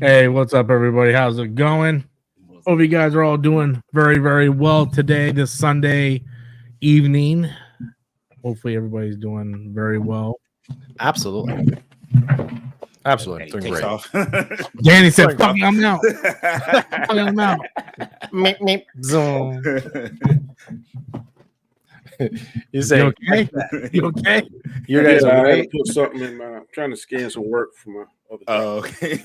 Hey, what's up, everybody? How's it going? Hope you guys are all doing very, very well today, this Sunday evening. Hopefully, everybody's doing very well. Absolutely. Doing Takes great. off. Danny said, "Fuck you, I'm out. Fuck you, I'm out." Meep, meep, zoom. You You say, okay? You okay? you guys I are had to great. put something in my. I'm trying to scan some work for my other. Oh, okay.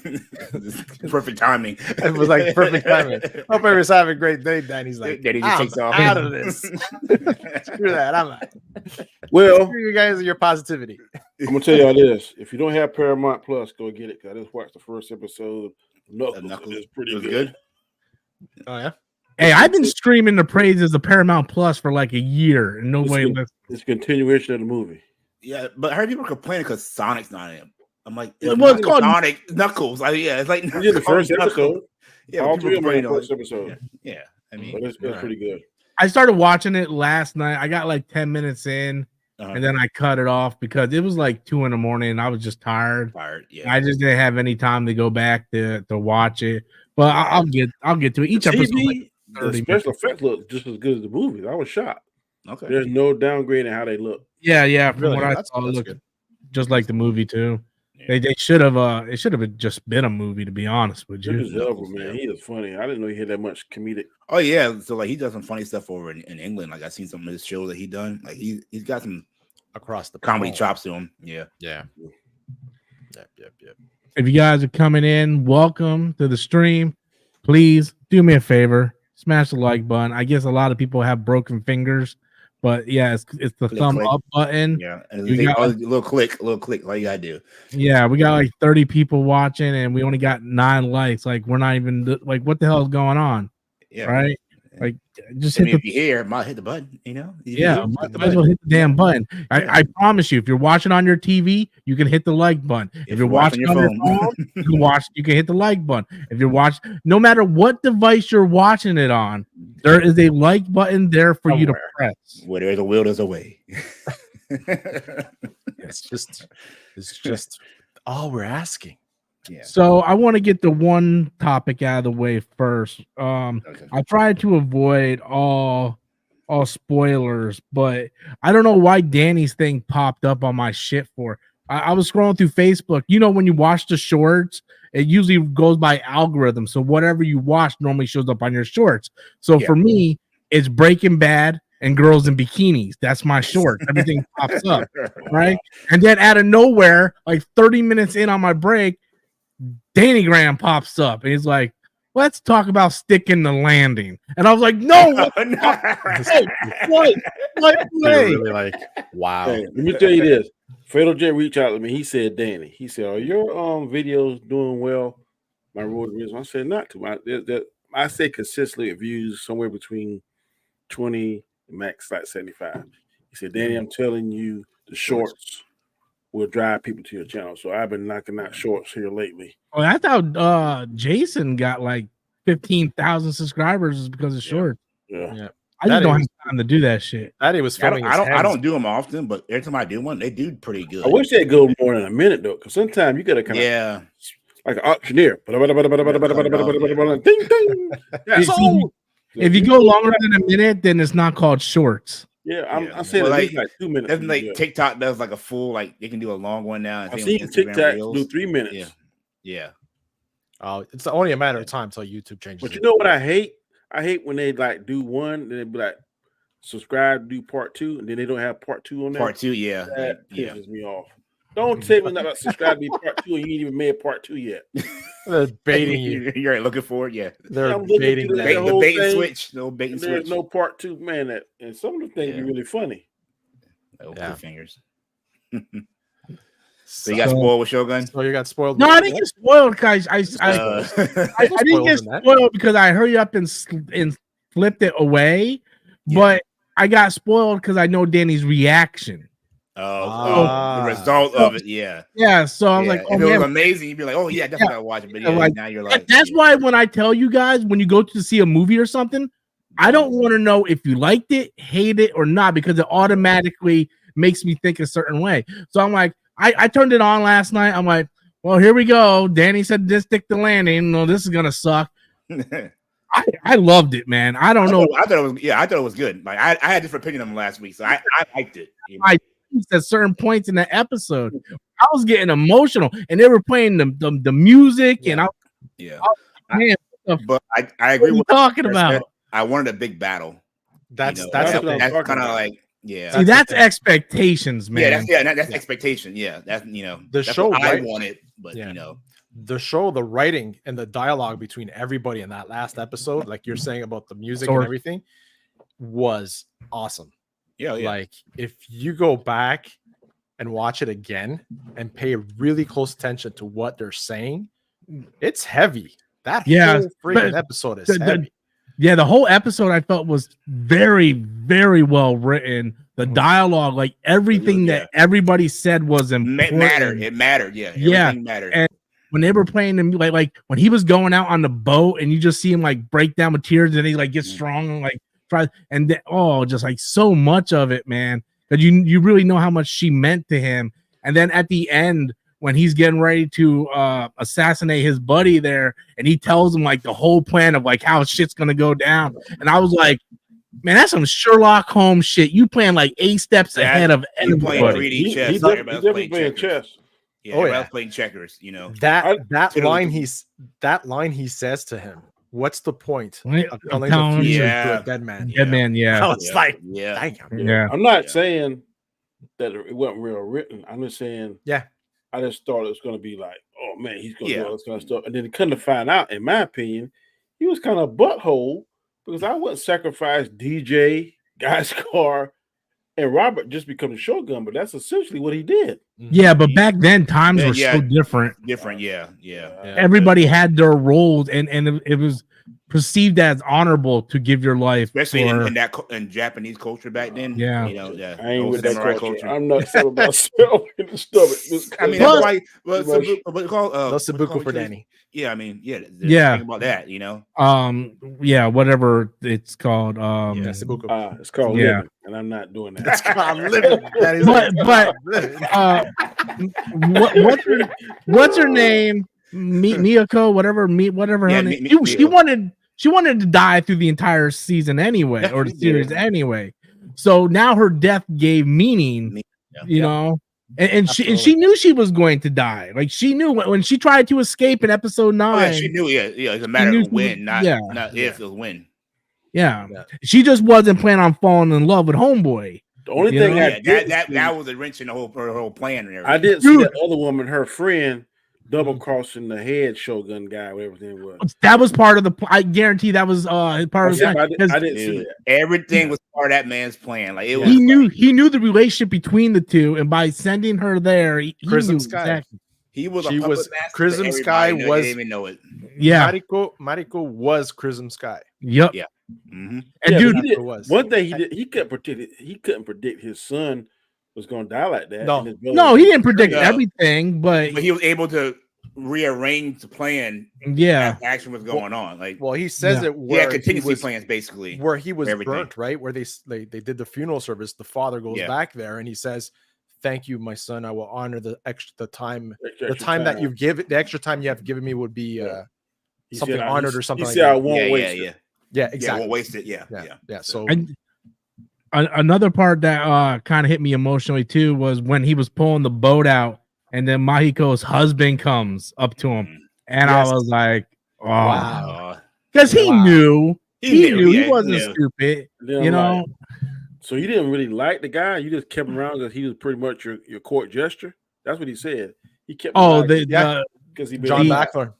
Perfect timing. It was like perfect timing. Hope everyone's having a great day. Danny's like, Daddy just takes off. out of this. Screw that. I'm out. Well, Screw you guys and your positivity. I'm gonna tell y'all this: if you don't have Paramount Plus, go get it. Cause I just watched the first episode. Knuckles, it's pretty was good. Oh, yeah? Hey, I've been streaming the praises of Paramount Plus for like a year, and nobody listens. It's a continuation of the movie. Yeah, but I heard people complaining because Sonic's not in it. I'm like, Well, it's called Sonic Knuckles. Yeah, it's like We did the first episode. Yeah, All but three of people them in the complain on first it. episode. Yeah, I But mean, it's pretty good. I started watching it last night. I got like 10 minutes in, and then I cut it off because it was like 2 a.m. and I was just tired. yeah. I just didn't have any time to go back to watch it. But I'll get to it. Each The episode, TV, like the 30 special effects look just as good as the movies. I was shocked. Okay. There's no downgrade in how they look. yeah. From Really? what I That's saw, it looked good. just like the movie too. Yeah. They should have it should have just been a movie, to be honest with Idris you. Elba, man, he is funny. I didn't know he had that much comedic. Oh yeah, so like he does some funny stuff over in England. Like I seen some of his shows that he done. Like he's got some Across the comedy board. chops to him. Yeah. Yeah. Yep. If you guys are coming in, welcome to the stream. Please do me a favor, smash the like button. I guess a lot of people have broken fingers, but yeah, it's the Click, thumb click. up button. Yeah. And You got- a little click. Like you gotta do. Yeah, we got like 30 people watching, and we only got 9 likes. Like, we're not even like, what the hell is going on? Yeah. Right? Like, just I hit mean, the if you're here, might hit the button, you know? yeah, might as well hit the damn button. I promise you, if you're watching on your TV, you can hit the like button. If you're watching on your phone, you can hit the like button. If you're watching, no matter what device you're watching it on, there is a like button there for you to press. Where there's a will, there's a way. It's just all we're asking. Yeah. So I want to get the one topic out of the way first. Okay. I try to avoid all spoilers, but I don't know why Danny's thing popped up on my shit for. I was scrolling through Facebook. You know, when you watch the shorts, it usually goes by algorithm. So whatever you watch normally shows up on your shorts. So for me, it's Breaking Bad and girls in bikinis. That's my short. Everything pops up, right? And then out of nowhere, like 30 minutes in on my break, Danny Graham pops up and he's like, let's talk about sticking the landing. And I was like, no, what? You're really like, wow. Hey, let me tell you this. Fatal J reached out to me. He said, Danny, he said, are your videos doing well? My road reason. I said, not too much. I say consistently views somewhere between 20 and max like 75. He said, Danny, I'm telling you, the shorts will drive people to your channel. So I've been knocking out shorts here lately. Oh, I thought Jason got like 15,000 subscribers because of shorts. Yeah. I just don't have time to do that shit. Daddy was filming. I don't do them often, but every time I do one, they do pretty good. I wish they'd go more than a minute though, because sometimes you gotta kind of like an auctioneer. Ding, ding. If you go longer than a minute, then it's not called shorts. Yeah, I'm saying Well, at least like 2 minutes. Doesn't like TikTok does like a full like they can do a long one now. I've seen TikTok do 3 minutes. Yeah. Oh, it's only a matter of time until YouTube changes. But you know what I hate? I hate when they like do one, and they be like, subscribe, do part 2, and then they don't have part 2 on there. Part 2, yeah. That pisses me off. Don't tell me not subscribe to be part 2, and you ain't even made part 2 yet. They're baiting you. You're looking for it, yeah. They're baiting the bait and switch. No bait and switch. There's no part 2, man. And some of the things are really funny. Fingers. So you got spoiled with Shogun? So you got spoiled. No, I didn't get spoiled, guys. I didn't get spoiled because I hurry up and flipped it away. But I got spoiled because I know Danny's reaction. The result of it, yeah. Yeah, so I was like, if it was amazing, you'd be like, oh, yeah, definitely gotta watch it. But yeah, now you're like, that's why when I tell you guys, when you go to see a movie or something, I don't want to know if you liked it, hate it, or not, because it automatically makes me think a certain way. So I'm like, I turned it on last night. I'm like, well, here we go. Danny said this stick the landing. No, this is gonna suck. I loved it, man. I don't know. I thought it was good. Like I had a different opinion on them last week, so I liked it. You know? I at certain points in the episode, I was getting emotional, and they were playing the music, and man, but I agree with what talking about. I wanted a big battle. That's kind of like See, that's expectations, man. That's expectation. Yeah, that's the that's show what I wanted, but the show, the writing and the dialogue between everybody in that last episode, like you're saying about the music and everything, was awesome. Yeah. Like if you go back and watch it again and pay really close attention to what they're saying, it's heavy. That whole freaking episode is heavy. The whole episode I felt was very, very well written. The dialogue, like everything that everybody said was important. It mattered. Yeah. Everything mattered. And when they were playing them, like when he was going out on the boat and you just see him like break down with tears and he like gets strong and like try and just like so much of it, man. Because you really know how much she meant to him. And then at the end, when he's getting ready to assassinate his buddy there, and he tells him like the whole plan of like how shit's gonna go down, and I was like, man, that's some Sherlock Holmes shit. You playing like 8 steps ahead of everybody. Playing 3D chess. He's definitely playing chess. Yeah, I was playing checkers. You know that line he says to him. What's the point of telling the future to a dead man? Dead man, yeah. I was like, yeah. I'm not saying that it wasn't real written. I'm just saying, I just thought it was going to be like, oh man, he's going to do all this kind of stuff, and then come to find out, in my opinion, he was kind of butthole because I wouldn't sacrifice DJ, Guy's car, and Robert just become a Shogun, but that's essentially what he did. Yeah, but back then times were so different. Yeah. Everybody had their roles, and it was perceived as honorable to give your life, especially in Japanese culture back then. Yeah, I ain't with that culture. I'm not selling myself in the stomach. I mean, that's why. Well, Sabuku for Danny. Yeah, I mean, think about that, you know. Whatever it's called. Sabuku. It's called living, and I'm not doing that. I'm living. What's her name? Miyako, whatever her name. She wanted to die through the entire season anyway, or the series anyway. So now her death gave meaning, you know. And she knew she was going to die. Like she knew when she tried to escape in episode 9. She knew. It's a matter of when, not if, it was when. Yeah, she just wasn't planning on falling in love with Homeboy. The only thing that was a wrench in her whole plan. And everything. I didn't see that other woman, her friend, double crossing the head Shogun guy, whatever it was. That was part of the. I guarantee that was part of the plan. I didn't see that. Everything was part of that man's plan. Like it was. He knew the relationship between the two, and by sending her there, he knew exactly. He was. She was Chrism Sky. Was didn't even know it. Yeah, Mariko was Chrism Sky. Yep. Yeah. Mm-hmm. And dude, one thing he did, he couldn't predict his son was going to die like that. No, he didn't predict everything, but he was able to rearrange the plan. Yeah, as action was going on. Like, he says it. Where contingency plans basically where he was burnt, right? Where they did the funeral service. The father goes back there and he says, "Thank you, my son. I will honor the extra time that you've given. The extra time you have given me would be something honored or something like that." I won't waste it. Yeah, exactly. Yeah, won't waste it. Yeah. So another part that kind of hit me emotionally too was when he was pulling the boat out, and then Mahiko's husband comes up to him, and I was like, "Oh, wow," because he knew he wasn't stupid, you know. So you didn't really like the guy. You just kept him around because he was pretty much your court gesture. That's what he said. He kept. Because he John Backthorn.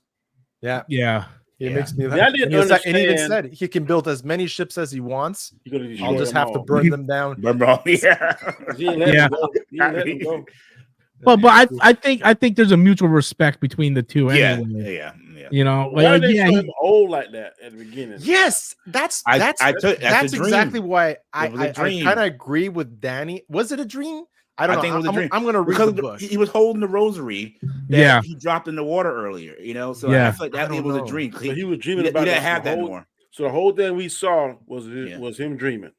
Yeah. It makes me laugh. I didn't understand. And he even said he can build as many ships as he wants. I'll just have to burn them down. But I think there's a mutual respect between the two. Anyway. Yeah. You know, why they show him old like that at the beginning? Yes, that's exactly why I kind of agree with Danny. Was it a dream? I don't know. Think it was a dream. I'm going to read the book. He was holding the rosary that he dropped in the water earlier, you know? So I feel like that was a dream. So he was dreaming about it. He didn't have that more. So the whole thing we saw was him dreaming.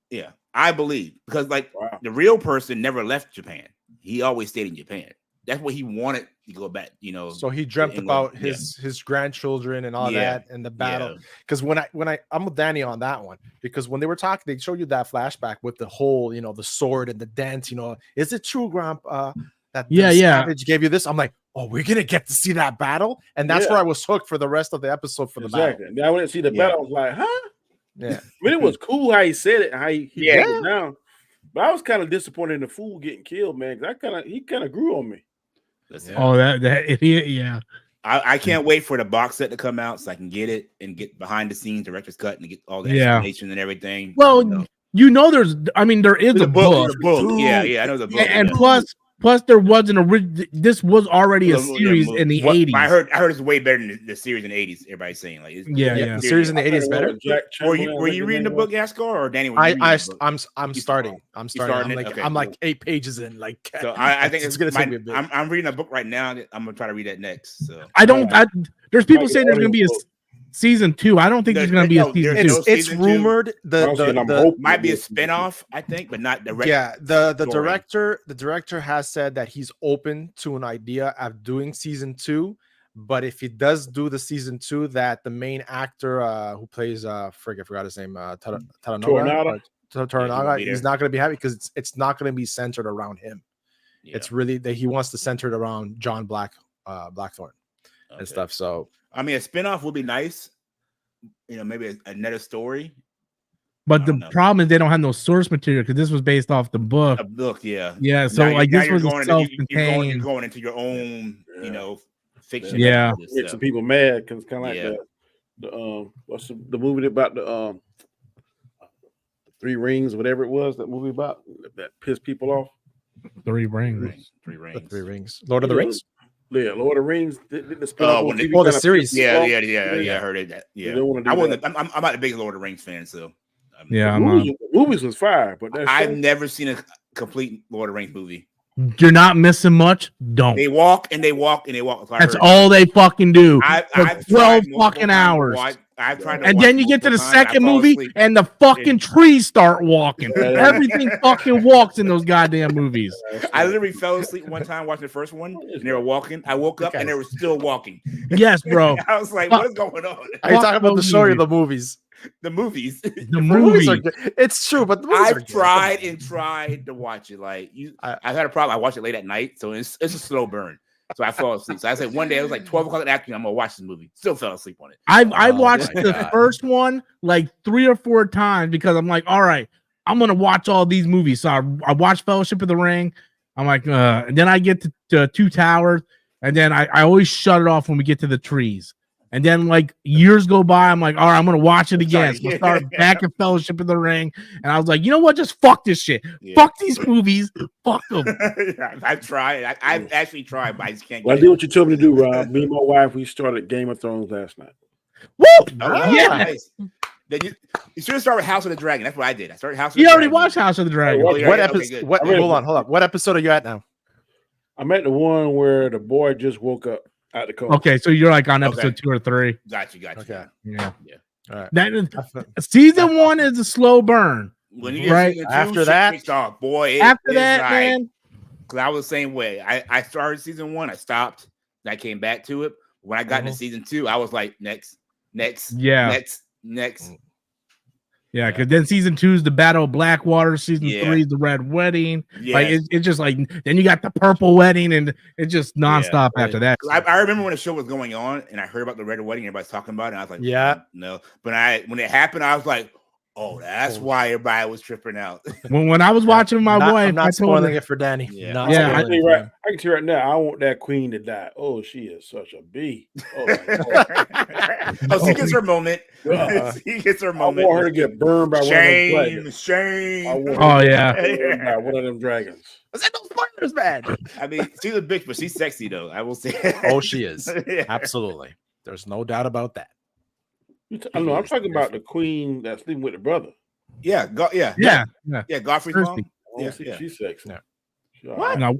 Yeah, I believe. Because the real person never left Japan. He always stayed in Japan. that's what he wanted to go back. You know, so he dreamt about yeah. his grandchildren and all Yeah. that and the battle. Yeah. Because I'm with Danny on that one, because when they were talking, they showed you that flashback with the whole, you know, the sword and the dent. You know, is it true, Grandpa, that the Savage gave you this? I'm like, oh, we're gonna get to see that battle, and that's where I was hooked for the rest of the episode for the battle. Now when I see the battle, I was like, huh? Yeah, I mean, it was cool how he said it, how he broke it down. But I was kind of disappointed in the fool getting killed, man. He kind of grew on me. Oh, that idiot, yeah. I can't wait for the box set to come out so I can get it and get behind the scenes director's cut and get all the explanation and everything. Well, there is a book. Yeah, I know the book. And plus there was this was already a series in the 80s. I heard it's way better than the series in the 80s. Everybody's saying like, the series in the 80s is better. Were you reading the book, Yaskar, or Danny? I'm starting. I'm like 8 pages in. Like, so I think it's gonna take me a bit. I'm reading a book right now. I'm gonna try to read that next. So there's people saying there's gonna be a season 2. I don't think there's going to be a season 2. It's rumored the might be a spinoff, I think, but not direct. Yeah, the director has said that he's open to an idea of doing season 2, but if he does do the season 2, that the main actor who plays I forgot his name, Toranaga, he's not going to be happy because it's not going to be centered around him. Yeah. It's really that he wants to center it around John Blackthorne and stuff. So I mean, a spinoff would be nice. You know, maybe another story. But the problem is they don't have no source material because this was based off the book. A book, yeah. Yeah, so now, like now this was self-contained. You're going into your own, you know, fiction. Yeah. Get some people mad because it's kind of like the what's the movie about the Three Rings, whatever it was, that movie about that pissed people off. Three Rings. Lord of the Rings. Yeah, Lord of the Rings. The series. Yeah. I heard it. Yeah, I'm not the biggest Lord of the Rings fan, so movies was fire, but I've never seen a complete Lord of the Rings movie. You're not missing much. Don't. They walk and they walk and they walk. That's all they fucking do. I've 12 fucking hours. I've tried to and then you get to the second movie and the fucking trees start walking. Everything fucking walks in those goddamn movies. I literally fell asleep one time watching the first one and they were walking. I woke up and they were still walking. Yes, bro. I was like, what is going on? Are you talking about the story of the movies? The movies. The movies are good. It's true, but the movies I've tried and tried to watch it. Like I've had a problem. I watch it late at night, so it's a slow burn. So I fall asleep. So I said one day it was like 12 o'clock in the afternoon. I'm gonna watch this movie. Still fell asleep on it. I watched the first one like 3 or 4 times because I'm like, all right, I'm gonna watch all these movies. So I watched Fellowship of the Ring. I'm like, and then I get to Two Towers, and then I always shut it off when we get to the trees. And then like years go by, I'm like, all right, I'm gonna watch it again. So I start back at Fellowship of the Ring, and I was like, you know what? Just fuck this shit. Yeah. Fuck these movies. Fuck them. I've tried. I've actually tried, but I just can't. Well, I did what you told me to do, Rob. Me and my wife, we started Game of Thrones last night. Woo! Oh, yeah. Nice. Then you should have started with House of the Dragon. That's what I did. I started House of the Dragon. You already Watched House of the Dragon. What episode? Hold on. What episode are you at now? I'm at the one where the boy just woke up. Okay, so you're like on episode 2 or 3. Got you. Okay. Yeah. All right. That season 1 is a slow burn. When you get right after that, man. Because I was the same way. I started season 1, I stopped, and I came back to it. When I got into season 2, I was like, next. Yeah, because then season 2 is the Battle of Blackwater. Season 3 is the Red Wedding. Yeah. Like it's just like then you got the Purple Wedding, and it's just nonstop after that. I remember when the show was going on, and I heard about the Red Wedding. Everybody's talking about it. And I was like, no. But when it happened, I was like, oh, that's why everybody was tripping out. when I was watching my wife, I'm not spoiling it for Danny. I can tell you right now, I want that queen to die. Oh, she is such a bee. Oh, she gets her moment. She gets her moment. I want her to get burned by one of them dragons. Shame. By one of them dragons. Was that no spoilers, man? I mean, she's a bitch, but she's sexy though. I will say. Oh, she is. Absolutely. There's no doubt about that. I'm talking about the queen that's sleeping with the brother. Yeah, Godfrey's mom. Yeah, she's sexy. Yeah. What? No,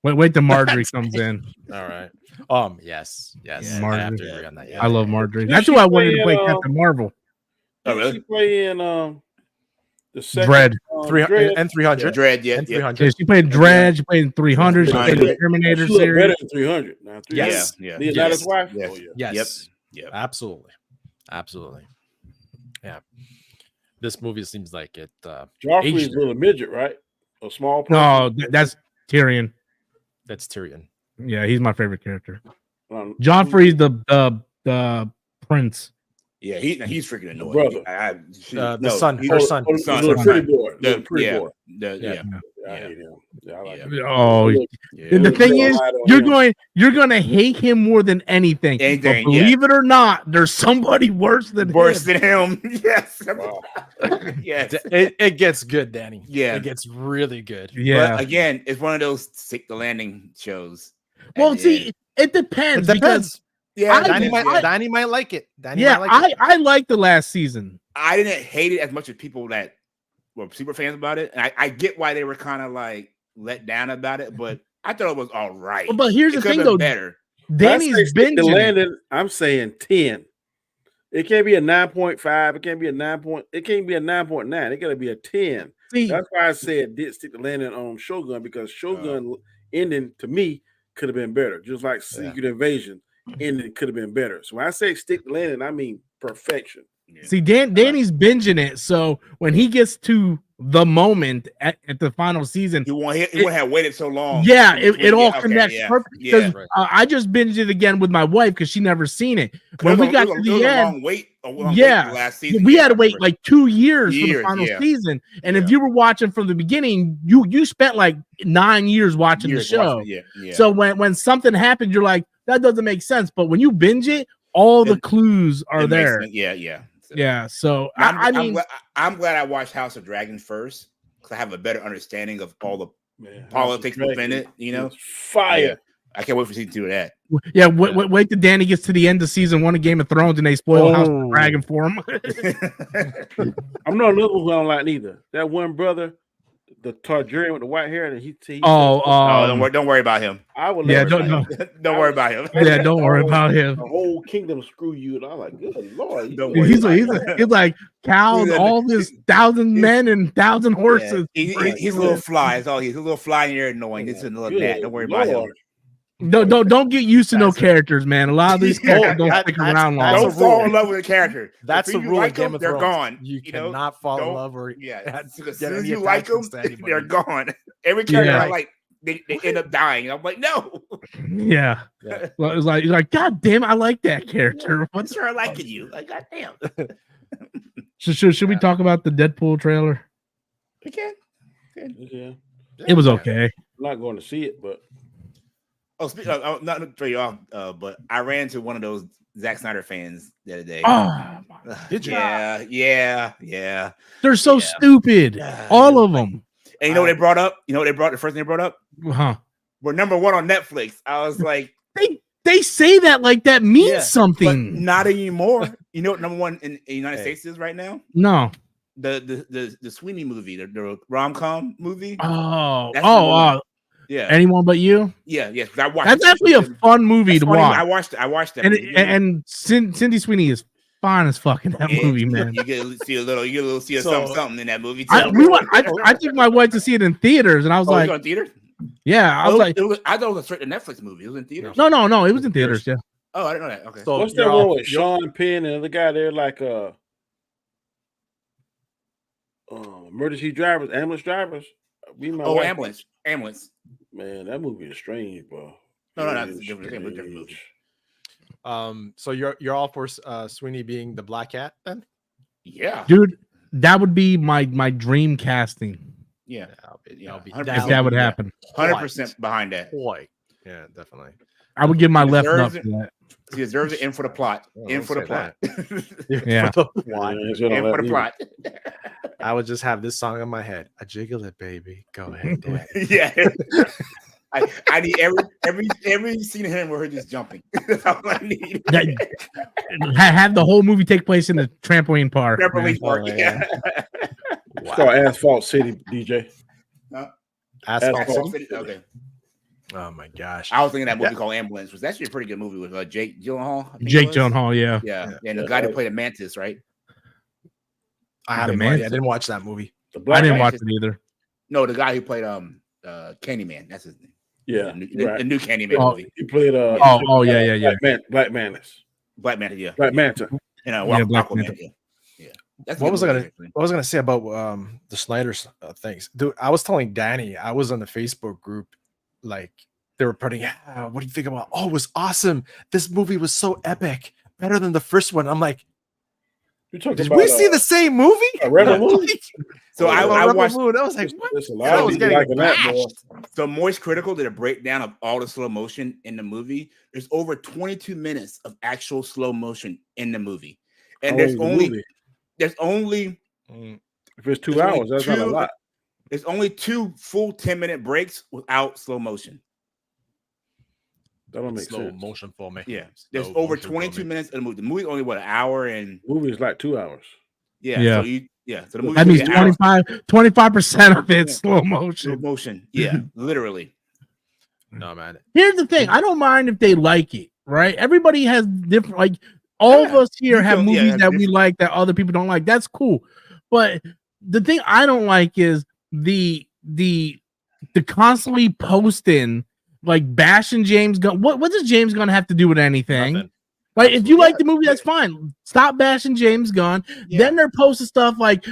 wait till Marjorie comes in. All right. Yes. Marjorie. I have to agree on that. I love Marjorie. That's who I wanted to play Captain Marvel. Oh, really? She play in the The second, Dread. 300 and 300. Dread, yeah, And yeah. 300. Yeah, she played Dread. She played 300. She played the Terminator she looked series. better than 300. Now, 300. Yes. Yeah. Leonardo's Yes. wife. Yes. Oh yeah. Yes. Yep. Absolutely. Yeah. This movie seems like it. Joffrey's aged a little midget, right? A small person. No, that's Tyrion. That's Tyrion. Yeah, he's my favorite character. Um, Joffrey's the prince. Yeah, he's freaking annoying. brother. The son, her son. the son. little pretty boy. The- Little pretty yeah. boy. Yeah. I hate him. Yeah, I like Yeah. him. Oh, Yeah. the thing is, You're you're gonna hate him more than anything. Anything, But believe it or not, there's somebody worse than Worse him. than him. Yes. Wow. Yes. It gets good, Danny. Yeah. It gets really good. Yeah. But again, it's one of those stick the landing shows. Well, And- see, it depends It because depends. yeah, Danny I, might like it. Danny yeah, might like it. I like the last season. I didn't hate it as much as people that were super fans about it. And I get why they were kind of like let down about it, but I thought it was all right. But here's It the could've thing, been though. better. Danny's the binging. landing. I'm saying 10. It can't be a 9.5. It can't be a 9 point. It can't be a 9.9. It got to be a 10. See, That's why I said did stick the landing on Shogun because Shogun ending to me could have been better. Just like Secret Invasion ending could have been better. So when I say stick the landing, I mean perfection. see, Danny's binging it. So when he gets to the moment at the final season, You wouldn't have waited so long. yeah, it all okay, connects yeah, perfect. yeah. Because I just binged it again with my wife because she never seen it. When It we was got a- to it the was a end, long wait the yeah, last season. we Yeah, had to I wait remember. like 2 years for the Years, final yeah. season. And if Yeah. you were watching from the beginning, you spent like 9 years watching Years the show. watching it, yeah. So when something happened, you're like, that doesn't make sense. But when you binge it, all the It- clues are It makes there. sense. Yeah. So, Yeah. So I'm mean, I'm glad I watched House of Dragon first because I have a better understanding of all the Man, politics within it. You know, fire. Yeah. I can't wait for season 2 of that. yeah. Wait till Danny gets to the end of season 1 of Game of Thrones and they spoil House of the Oh. Dragon for him. I'm not another one who I don't like neither. That one brother, the Targaryen with the white hair, and he Oh, don't worry about him. I would yeah, never don't Don't worry about him. yeah, don't worry about him. the whole kingdom screw you. And I'm like, good Lord. Don't worry He's about him. like cows, He's a- all this 1,000 men and 1,000 horses. Yeah. He's a little fly. That's all. He's a little fly in there annoying. It's a little Good gnat. Don't worry about him. Lord. Don't get used to no That's it. characters, man. A lot of these characters don't that- stick that's- around long. that's Don't a fall rule. in love with a character. That's If the you rule like of Game them, of they're Thrones. gone. You know? cannot fall in Don't- love or Yeah, as get soon as any you like them, attachments to anybody. they're gone. Every character Yeah. I like, they end up dying. I'm like, no. Yeah. Yeah. Well, it's like, God damn, I like that character. What's her liking you? Like, goddamn. Should we talk about the Deadpool trailer? We can. Yeah. It was okay. I'm not going to see it, but Oh, not to throw you off, but I ran into one of those Zack Snyder fans the other day. Oh, Did you? Yeah. they're so Yeah. stupid. All of them. And you know what they brought up? The first thing they brought up? Huh. We're #1 on Netflix. I was like, They say that like that means Yeah, but something. not anymore. You know what #1 in the United States is right now? No. The Sweeney movie, the rom-com movie. Oh. That's number one. Oh. Yeah. Anyone but you? Yeah. 'Cause I watched That's it. actually a fun movie That's to funny. watch. I watched that. And movie. and Cindy Sweeney is fine as fuck in that Yeah, movie, man. You get to see a little So- something in that movie. Too. I took my wife to see it in theaters, and I was Oh, like, you on theater? yeah, I was like, I thought it was a straight to Netflix movie. It was in theaters. no, it was in theaters, yeah. Oh, I didn't know that. Okay. So what's you're that all- one with Sean Penn and the guy there like emergency drivers, ambulance drivers? Ambulance. Man, that movie is strange, bro. No, It it's is a different movie. strange. So you're all for Sweeney being the Black Cat then? Yeah. Dude, that would be my dream casting Yeah. I'll be Yeah, if 100%. that would happen. 100% behind that. Boy. Yeah, definitely. I would give my He left deserves nut it. for that. He deserves it in for the plot. Oh, In don't for the say plot. Yeah. Why? Yeah, it's gonna In for let the me- plot. I would just have this song in my head. I jiggle it, baby. Go ahead, Daddy. Yeah. I need every scene of him where he's just jumping. That's all I need. Have the whole movie take place in the trampoline park. man. Trampoline park. Oh, Yeah. It's called Asphalt City, DJ. Asphalt Asphalt. City? Okay. Oh my gosh. I was thinking that movie called Ambulance was actually a pretty good movie with Jake Gyllenhaal. I think it Jake was. Gyllenhaal, yeah. Yeah. And the guy that played the Mantis, right? I haven't Man. watched, I didn't watch that movie. I didn't watch it either. No, the guy who played Candyman. That's his name. Yeah, the new Candyman movie. He played yeah. Black Manta. Black Manta, yeah. Black Manta. And Black Aquaman, Manta. yeah. That's What was I gonna say about the Snyder's things, dude? I was telling Danny, I was on the Facebook group, like they were putting, what do you think about? Oh, it was awesome. This movie was so epic, better than the first one. I'm like, did we see the same movie? Rebel Moon? So I watched. Moon. I was like, what? There's a lot of people liking that, boy. So Moist Critical did a breakdown of all the slow motion in the movie. There's over 22 minutes of actual slow motion in the movie, and there's only if it's 2 hours, that's not a lot. There's only 2 full 10-minute breaks without slow motion. That don't make slow sense. motion for me. Yeah, there's over 22 minutes of the movie. The movie's only an hour and. The movie is like 2 hours. Yeah. So the movie. That means 25% of it's slow motion. Slow motion. Yeah, literally. No, man. Here's the thing. I don't mind if they like it, right? Everybody has different, like all of us here have movies that we like that other people don't like. That's cool. But the thing I don't like is the constantly posting, like bashing James Gunn. What does James Gunn have to do with anything? Nothing. Like, if you like the movie, that's fine. Stop bashing James Gunn. Yeah. Then they're posting stuff like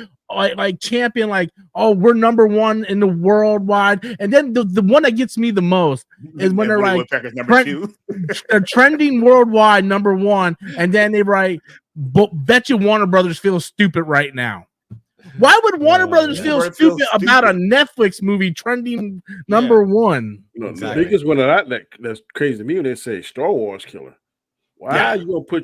champion, like, oh, we're number 1 in the worldwide. And then the one that gets me the most is when they're like, they're trending worldwide number 1, and then they write, bet you Warner Brothers feels stupid right now. Why would Warner Brothers feel stupid about a Netflix movie trending number 1? The biggest one that's crazy to me when they say Star Wars killer. Why are you gonna put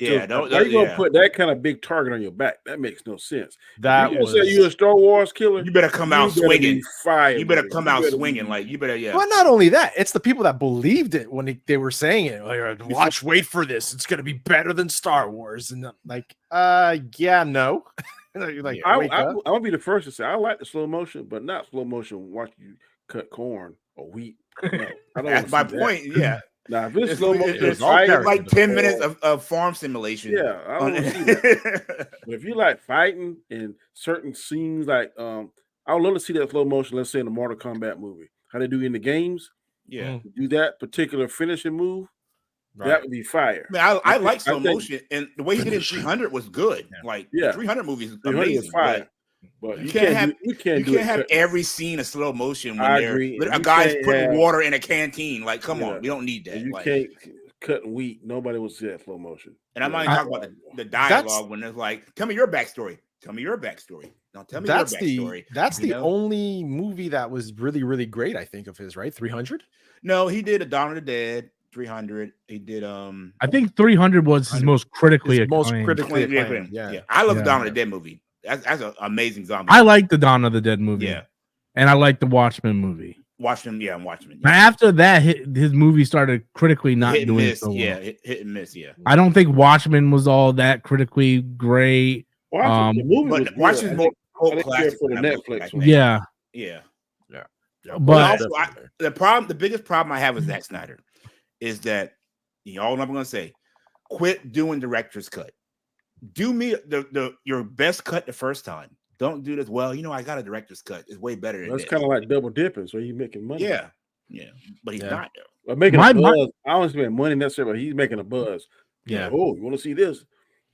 put that kind of big target on your back? That makes no sense. Say you're a Star Wars killer. You better come out swinging. Fire, you better come out swinging. Like you better, Well, not only that, it's the people that believed it when they were saying it. Like, wait for this. It's gonna be better than Star Wars. And I'm like, no. You're like, I'm gonna be the first to say I like the slow motion, but not slow motion. Watch you cut corn or wheat. No, I don't. That's my point. Yeah. Now, if it's slow motion, it's like 10 minutes of farm simulation. Yeah, I don't want to see that. But if you like fighting in certain scenes, like I would love to see that slow motion. Let's say in the Mortal Kombat movie, how they do in the games. Yeah, do that particular finishing move. Right. That would be fire. I like slow motion, and the way he did it in 300 was good. Like 300 movies is amazing. Fire. But you can't have every scene of slow motion when a guy's putting water in a canteen. Like, come on, we don't need that. You can't cut wheat. Nobody will see that slow motion. And I'm not even talking about the dialogue when it's like, tell me your backstory. Tell me your backstory. Don't tell me your backstory. That's the only movie that was really, really great, I think, of his, right? 300? No, he did a Dawn of the Dead. 300. He did. I think 300 was his most critically acclaimed. Yeah. I love the Dawn of the Dead movie. That's an amazing zombie. I like the Dawn of the Dead movie. Yeah. And I like the Watchmen movie. Watchmen. Yeah. Now, after that, his movie started critically not doing so well. Yeah, hit and miss. Yeah. I don't think Watchmen was all that critically great. Watchmen's more classic for the Netflix. Yeah. But also, the biggest problem I have with Zack Snyder is that all I'm going to say, quit doing director's cut. Do me your best cut the first time. Don't do this. Well, I got a director's cut. It's way better. That's kind of like double dipping. So you're making money. Yeah, but he's not though. But making a buzz. I don't spend money necessarily, but he's making a buzz. Yeah. Like, oh, you want to see this?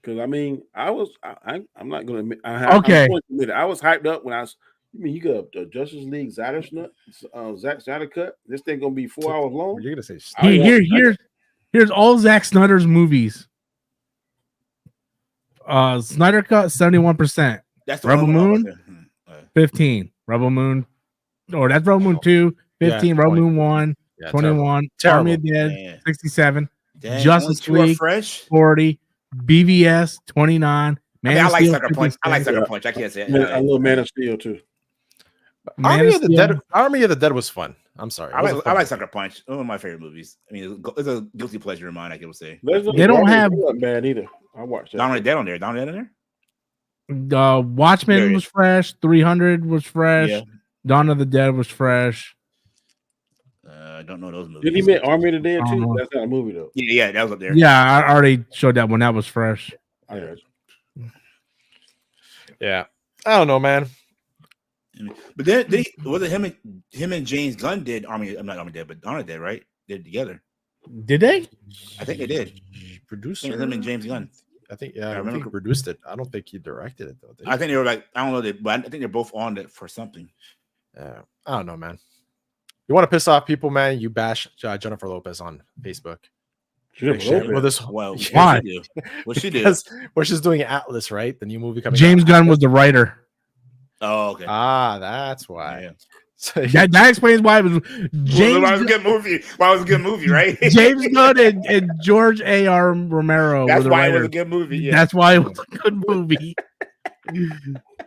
Because I'm not going to admit. I was hyped up when I was. You mean you got a Justice League Zack Snyder cut? This thing gonna be 4 hours long. You're gonna say here's all Zack Snyder's movies. Snyder cut 71%. That's Rebel Moon 15. Rebel Moon, or that's Rebel Moon 2, 15. Rebel Moon 1, 21. Army of Dead 67. Justice League 40. BVS 29. I like Sucker Punch. I can't say it. I love Man of Steel too. Army of the Dead was fun. I'm sorry. I like Sucker Punch. One of my favorite movies. I mean, it's a guilty pleasure of mine, I can say. They don't have bad either. I watched that. Dawn of the Dead on there. Dawn of the Dead on there? Watchmen was fresh. 300 was fresh. Yeah. Dawn of the Dead was fresh. I don't know those movies. Did he make Army of the Dead too? That's not a movie though. Yeah, that was up there. Yeah, I already showed that one. That was fresh. Yeah. I don't know, man. But then was it him and James Gunn did Army? I'm not Army Dead, but Army Dead, right? Did together. Did they? I think they did. Producer Him and James Gunn. I think I remember he produced it. I don't think he directed it though. I think they were like, I don't know, but I think they're both on it for something. I don't know, man. You want to piss off people, man? You bash Jennifer Lopez on Facebook. Well, why? What she do? Well, she's doing Atlas, right? The new movie coming. James Gunn was the writer. Oh, okay. That's why. Yeah. So, that explains why it was James. Why it was a good movie? Why it was a good movie, right? James Gunn and George A.R. Romero. That's were the why writers. it was a good movie. Yeah. That's why it was a good movie.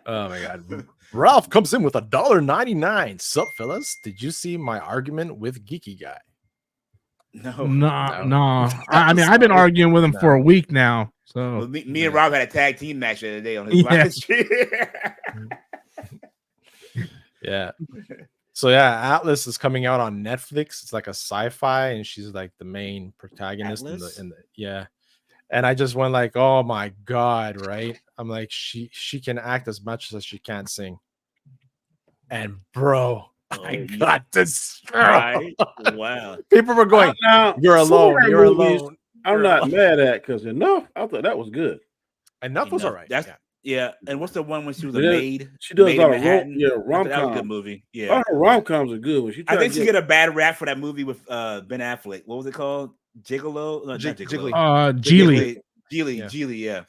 Oh my god. Ralph comes in with $1.99. Sup, fellas? Did you see my argument with Geeky Guy? No. I mean, I've been arguing with him for a week now. So well, me and Rob had a tag team match the other day on his live stream. Yeah. So yeah, Atlas is coming out on Netflix. It's like a sci-fi, and she's like the main protagonist in the yeah. And I just went like, oh my god, right? I'm like, she can act as much as she can sing. And bro, I got destroyed. Wow. People were going, you're alone. You're alone. I'm not mad at because Enough. I thought that was good. Enough was all right. Yeah. And what's the one when she was a maid? She does maid a lot in of Manhattan? rom-com. That was a good movie. Yeah. Her rom-coms are good. When I think she get a bad rap for that movie with Ben Affleck. What was it called? Gigolo? No, Geely. Geely, yeah.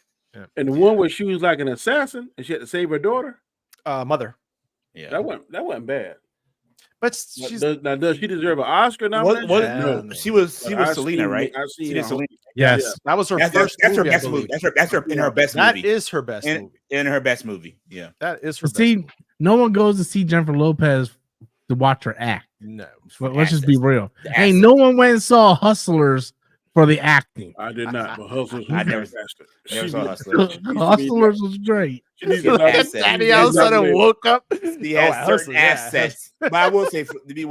And the one where she was like an assassin and she had to save her daughter. Mother. Yeah. That wasn't bad. But does she deserve an Oscar now? No, she was Selena, right? She did Selena. Yes, yeah. That was her first. That's her best movie. That's her in her best movie. That is her best movie. In her best movie. Yeah, that is her. See, no one goes to see Jennifer Lopez to watch her act. No, let's just be real. Hey, no one went and saw Hustlers for the acting. I did not. But Hustlers, I never saw Hustlers. Hustlers was great. Daddy all of a sudden woke up. He has certain assets. But I will say, to be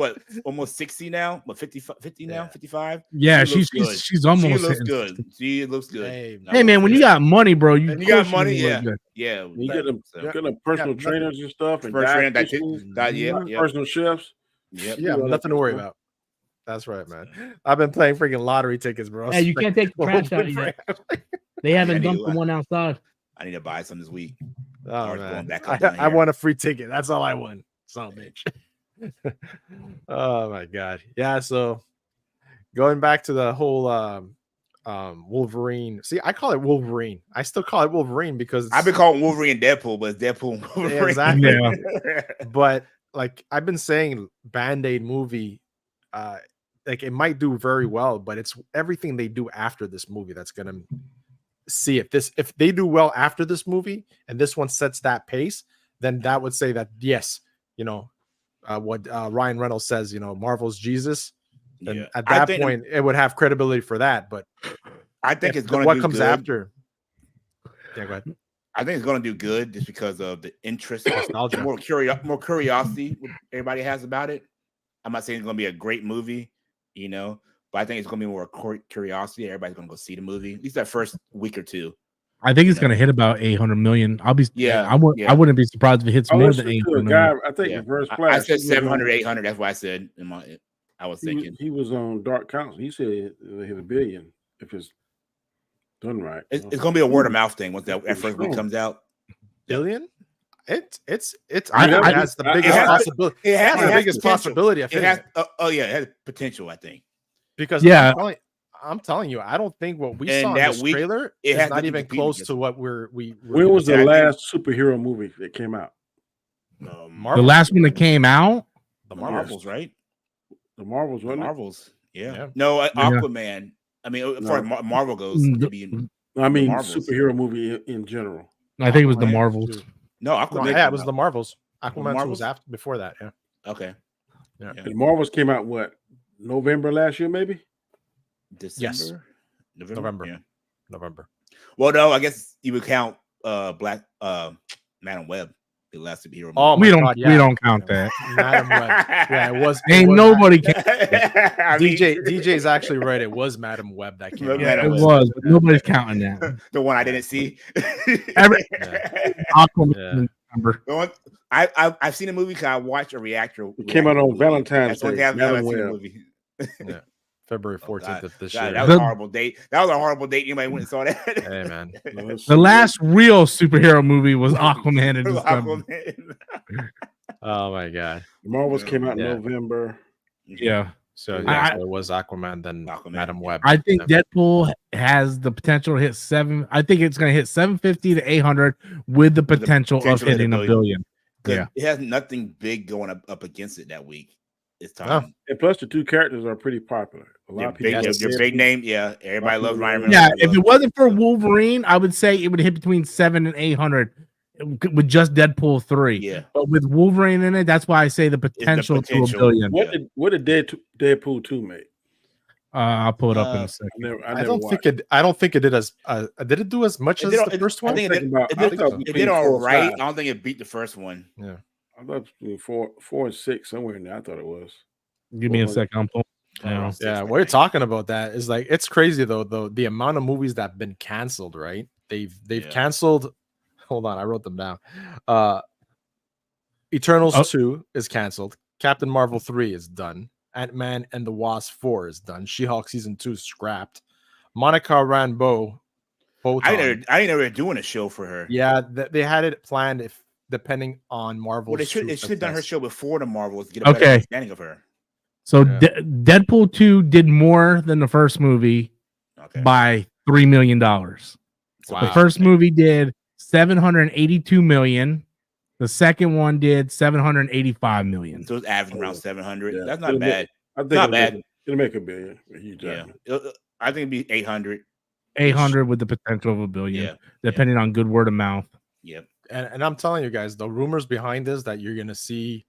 almost 60 now, but 50 now, 55. Yeah, she's almost. She looks good. She looks good. Hey man, when you got money, bro, you got money. Yeah. You get them personal trainers and stuff, and personal chefs. Yeah, nothing to worry about. That's right, man. I've been playing freaking lottery tickets, bro. Hey, you can't take the trash out yet. They haven't dumped the one outside. I need to buy some this week. Oh, man. I want a free ticket. That's all I want. Son of a bitch. Oh my god. Yeah, so going back to the whole Wolverine. See, I call it Wolverine. I still call it Wolverine because I've been calling Wolverine Deadpool, but it's Deadpool and Wolverine. Yeah, exactly. Yeah. But like I've been saying, Band-Aid movie, like it might do very well, but it's everything they do after this movie that's gonna see if they do well after this movie and this one sets that pace, then that would say that yes, what Ryan Reynolds says, Marvel's Jesus. And at that point, it would have credibility for that. But I think it's going to what do comes good. After. Yeah, go ahead. I think it's going to do good just because of the interest, nostalgia, more curiosity everybody has about it. I'm not saying it's going to be a great movie, but I think it's going to be more curiosity. Everybody's going to go see the movie, at least that first week or two. I think it's going to hit about 800 million. I wouldn't be surprised if it hits more than 800 million. I think Reverse Flash. I said 700, 800. That's what I said. I was thinking he was on Dark Council. He said it hit $1 billion if it's done right. It's going to be a word of mouth thing once that first week comes out. Billion? It has the biggest possibility. It has the biggest possibility. It has potential. I think because I'm telling you, I don't think what we saw in this trailer is not even close to what we. When was the last superhero movie that came out? The last one that came out, the Marvels, right? The Marvels, wasn't it? Marvels, yeah. No, Aquaman. I mean, as far as Marvel goes, superhero movie in general. I think it was the Marvels. No, Aquaman. Yeah, it was the Marvels. Aquaman was before that. Yeah. Okay. Yeah. The Marvels came out November last year, maybe. December? Yes. November. Yeah. November. Well, no, I guess you would count Madam Web, the last superhero movie. Oh, we don't count that. Madam Web. Yeah, it was. Nobody can. DJ's actually right. It was Madam Web that came out. Yeah, it was, but nobody's counting that. The one I didn't see. Aquaman November. I've seen a movie because I watched a reactor. It came out on Valentine's That's the only Day. time I've Madam seen a Web. movie. Yeah. February 14th of this year. That was a horrible date. That was a horrible date. Anybody went and saw that? Hey man. The last real superhero movie was Aquaman in December. Oh my god. Marvels came out in November. Yeah. So, so it was Aquaman, then Madam Web. I think Deadpool has the potential to hit I think it's going to hit 750 to 800 with the potential of hitting $1 billion. Yeah, it has nothing big going up against it that week. It's time. And plus, the two characters are pretty popular. A lot of people. Your big name, yeah. Everybody loves Ryan Reynolds. Yeah, if it wasn't for Wolverine, I would say it would hit between 700 and 800 with just Deadpool 3. Yeah, but with Wolverine in it, that's why I say the potential to $1 billion. What did Deadpool 2 make? I'll pull it up in a second. I don't think it did as did it do as much as the first one? I think it did all right. I don't think it beat the first one. Yeah, I thought it was 4 and 6 somewhere in there. I thought it was. Give me a second. I'm pulling. Yeah, we're talking about that. Is like it's crazy though. The amount of movies that have been canceled. Right? They've canceled. Hold on, I wrote them down. Eternals 2 is canceled. Captain Marvel 3 is done. Ant-Man and the Wasp 4 is done. She-Hulk season 2 is scrapped. Monica Rambeau. I didn't know they were doing a show for her. Yeah, they had it planned depending on Marvel. Well, they should have done her show before the Marvels to get a better understanding of her. So Deadpool 2 did more than the first movie by $3 million. Wow. The first movie did $782 million. The second one did $785 million. So it's averaging around 700. Yeah. That's not bad. I think not bad. It'll make $1 billion. I think it'd be 800. 800 with the potential of $1 billion, depending on good word of mouth. Yep. And I'm telling you guys, the rumors behind this that you're gonna see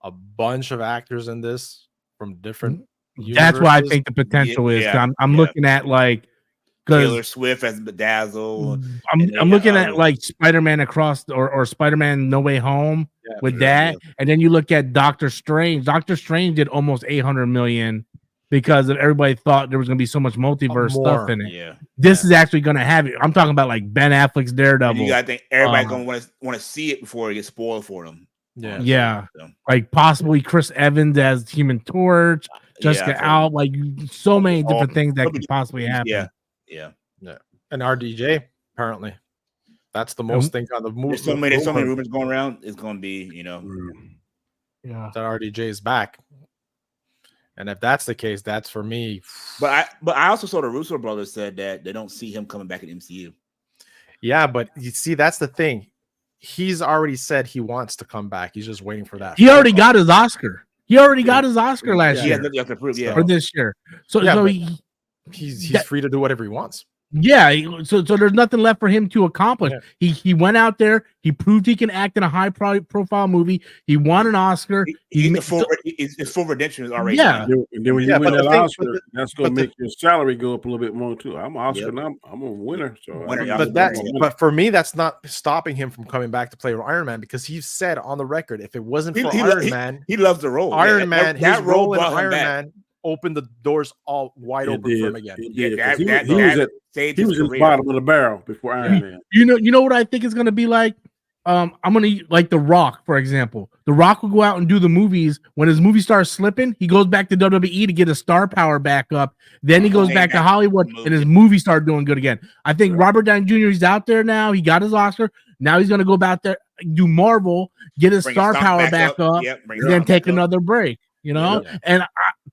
a bunch of actors in this from different. That's why I think the potential is. I'm looking at like. Taylor Swift as Bedazzle. I'm looking at like Spider-Man Across or Spider-Man No Way Home with that. And then you look at Doctor Strange. Doctor Strange did almost 800 million because everybody thought there was going to be so much multiverse stuff in it. Yeah. This is actually going to have it. I'm talking about like Ben Affleck's Daredevil. You got to think everybody's going to want to see it before it gets spoiled for them. Yeah. Yeah. Like possibly Chris Evans as Human Torch, Jessica Alba, like so many different things that could possibly happen. Yeah. And RDJ apparently. That's the most thing on the movie. There's so many rumors going around. It's going to be, that RDJ is back. And if that's the case, that's for me. But I also saw the Russo brothers said that they don't see him coming back at MCU. Yeah, but you see, that's the thing. He's already said he wants to come back. He's just waiting for that. He already got his Oscar. He already got his Oscar last year. You have to prove, or this year. So he's free to do whatever he wants. Yeah, so there's nothing left for him to accomplish. Yeah. He went out there, he proved he can act in a high profile movie. He won an Oscar. His full redemption is already done. And then when you win that Oscar, that's going to make your salary go up a little bit more too. I'm an Oscar now. I'm a winner. So but for me, that's not stopping him from coming back to play Iron Man because he said on the record, if it wasn't for Iron Man, he loves the role. Iron Man, his role in Iron Man opened the doors all wide open for him again. He was at the bottom of the barrel before Iron Man. You know what I think it's gonna be like? I'm gonna like The Rock, for example. The Rock will go out and do the movies. When his movie starts slipping, he goes back to WWE to get his star power back up. Then he goes back to Hollywood and his movie started doing good again. I think Robert Downey Jr. is out there now. He got his Oscar. Now he's gonna go back there, do Marvel, get his star power back up, and then take another break. And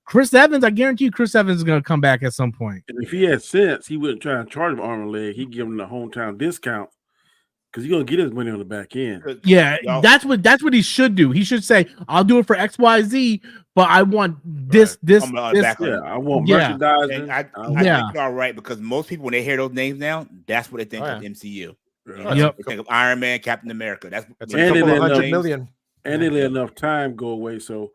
Chris Evans, I guarantee you, Chris Evans is going to come back at some point. And if he had sense, he wouldn't try to charge him arm and leg. He'd give him the hometown discount because he's going to get his money on the back end. Yeah, that's what he should do. He should say, "I'll do it for XYZ, but I want this." Yeah, I want merchandising. I think you're all right because most people, when they hear those names now, that's what they think of MCU. They think of Iron Man, Captain America. That's and $100 million. And they let enough time go away so.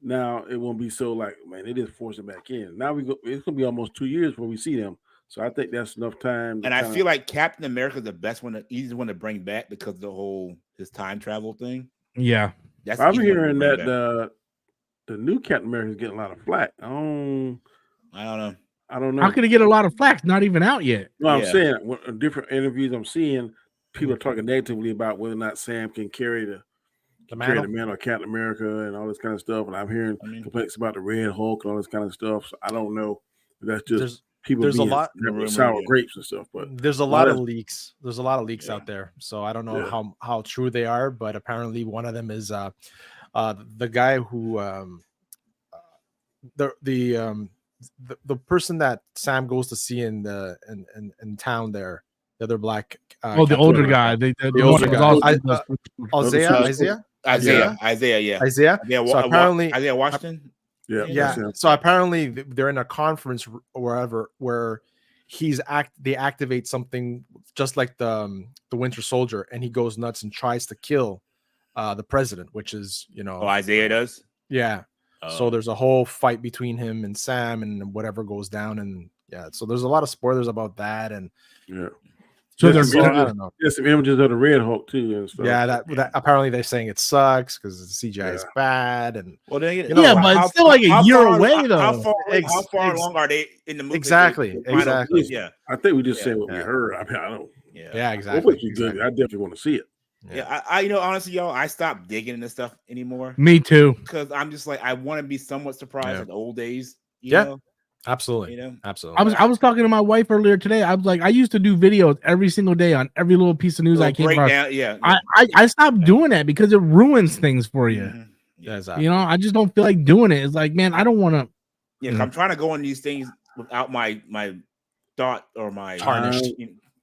Now it won't be so like, man, they just force it back in. Now it's gonna be almost 2 years before we see them. So I think that's enough time. And I feel like Captain America is the best one, the easiest one to bring back because of the whole his time travel thing. Yeah, I'm hearing that the new Captain America is getting a lot of flack. I don't know. How can he get a lot of flack? It's not even out yet. No, I'm saying different interviews I'm seeing. people are talking negatively about whether or not Sam can carry the man or Captain America and all this kind of stuff. And I'm hearing complaints about the Red Hulk and all this kind of stuff. So I don't know. That's just people there's being a lot sour grapes and stuff. But there's a lot of leaks. There's a lot of leaks out there. So I don't know how true they are, but apparently one of them is the guy who the person that Sam goes to see in town there, the other black the older guy. The older guy. Isaiah. So apparently Isaiah Washington. Yeah. So apparently they're in a conference or wherever where they activate something just like the Winter Soldier, and he goes nuts and tries to kill the president, which is Isaiah does. Yeah. So there's a whole fight between him and Sam and whatever goes down, and so there's a lot of spoilers about that, and so there's I don't know. There's some images of the Red Hulk too and stuff. Yeah, that apparently they're saying it sucks because the CGI is bad, and but it's still like a year away though. How far along are they in the movie? Exactly. Yeah, I think we just said what we heard. I mean, I don't. Yeah, exactly. Good. I definitely want to see it. Yeah, I honestly, y'all, I stopped digging into stuff anymore. Me too. Because I'm just like, I want to be somewhat surprised at the old days. You know? Absolutely. Absolutely. I was talking to my wife earlier today. I was like, I used to do videos every single day on every little piece of news I came across. I stopped doing that because it ruins things for you. Mm-hmm. Yeah, exactly. I just don't feel like doing it. It's like, man, I don't want to. Yeah, I'm trying to go on these things without my thought or my tarnished.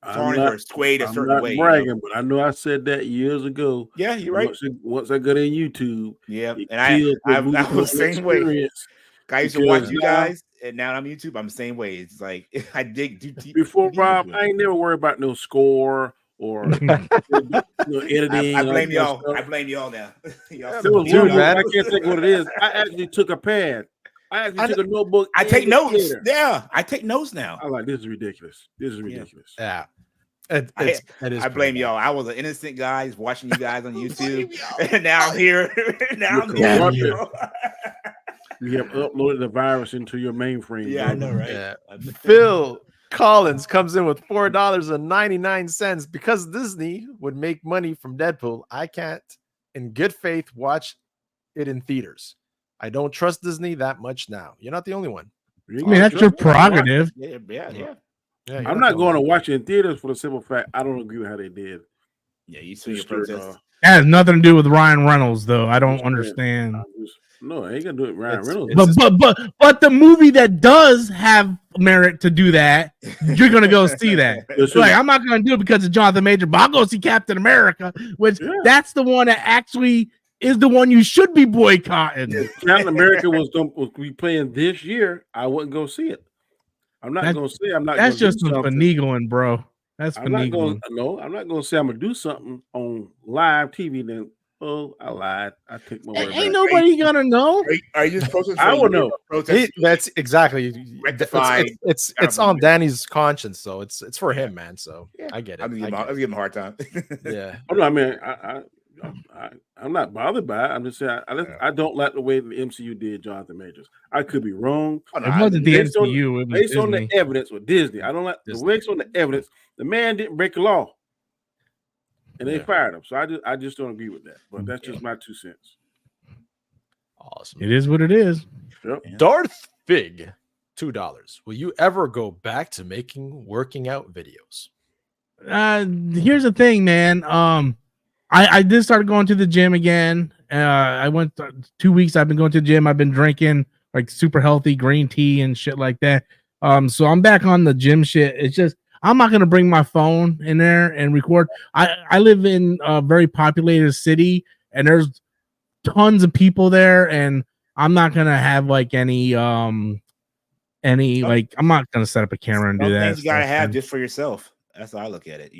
Or swayed a certain way. Bragging, but I know I said that years ago. Yeah, you're right. Once I got in YouTube, and I was the same way. I used to watch you guys, and now I'm YouTube. I'm the same way. It's like I dig deep. Before Rob, I ain't never worried about no score or editing. I blame y'all. I blame y'all now. Man. I can't think what it is. I actually took a pad. I actually took a notebook. I take notes. Yeah, I take notes now. I'm like, this is ridiculous. Yeah. I blame y'all. I was an innocent guy watching you guys on YouTube, and now I'm here. You have uploaded the virus into your mainframe. Yeah, I know, right? Yeah. Phil Collins comes in with $4.99 because Disney would make money from Deadpool. I can't, in good faith, watch it in theaters. I don't trust Disney that much now. You're not the only one. I mean, that's your prerogative. Yeah. I'm not going to watch it in theaters for the simple fact I don't agree with how they did. Yeah, you see your protest. That has nothing to do with Ryan Reynolds, though. I don't understand. No, I ain't gonna do it, Ryan Reynolds. But the movie that does have merit to do that, you're gonna go see that. Like, I'm not gonna do it because of Jonathan Major, but I'll go see Captain America, which that's the one that actually is the one you should be boycotting. If Captain America was be playing this year, I wouldn't go see it. I'm not gonna say I'm not. That's just some finagling, bro. That's finagling. I'm not gonna say I'm gonna do something on live TV. Then, I lied. I take my word. Ain't nobody gonna know. Are you just protesting? I will know. That's exactly rectified. It's on Danny's conscience, so it's for him, man. So I get it. I'm giving him a hard time. Yeah. I mean, I'm not bothered by it. I'm just saying I don't like the way the MCU did Jonathan Majors. I could be wrong. It wasn't the MCU. It was based on the evidence with Disney. I don't like based on the evidence. The man didn't break the law, and they fired him. So I just don't agree with that. But that's just my 2 cents. Awesome. It is what it is. Yep. Darth Fig, $2. Will you ever go back to making working out videos? Here's the thing, man. I did start going to the gym again. I went 2 weeks. I've been going to the gym. I've been drinking like super healthy green tea and shit like that. So I'm back on the gym shit. It's just I'm not gonna bring my phone in there and record. I live in a very populated city, and there's tons of people there, and I'm not gonna have like any like I'm not gonna set up a camera and do that. Things you gotta have just for yourself. That's how I look at it.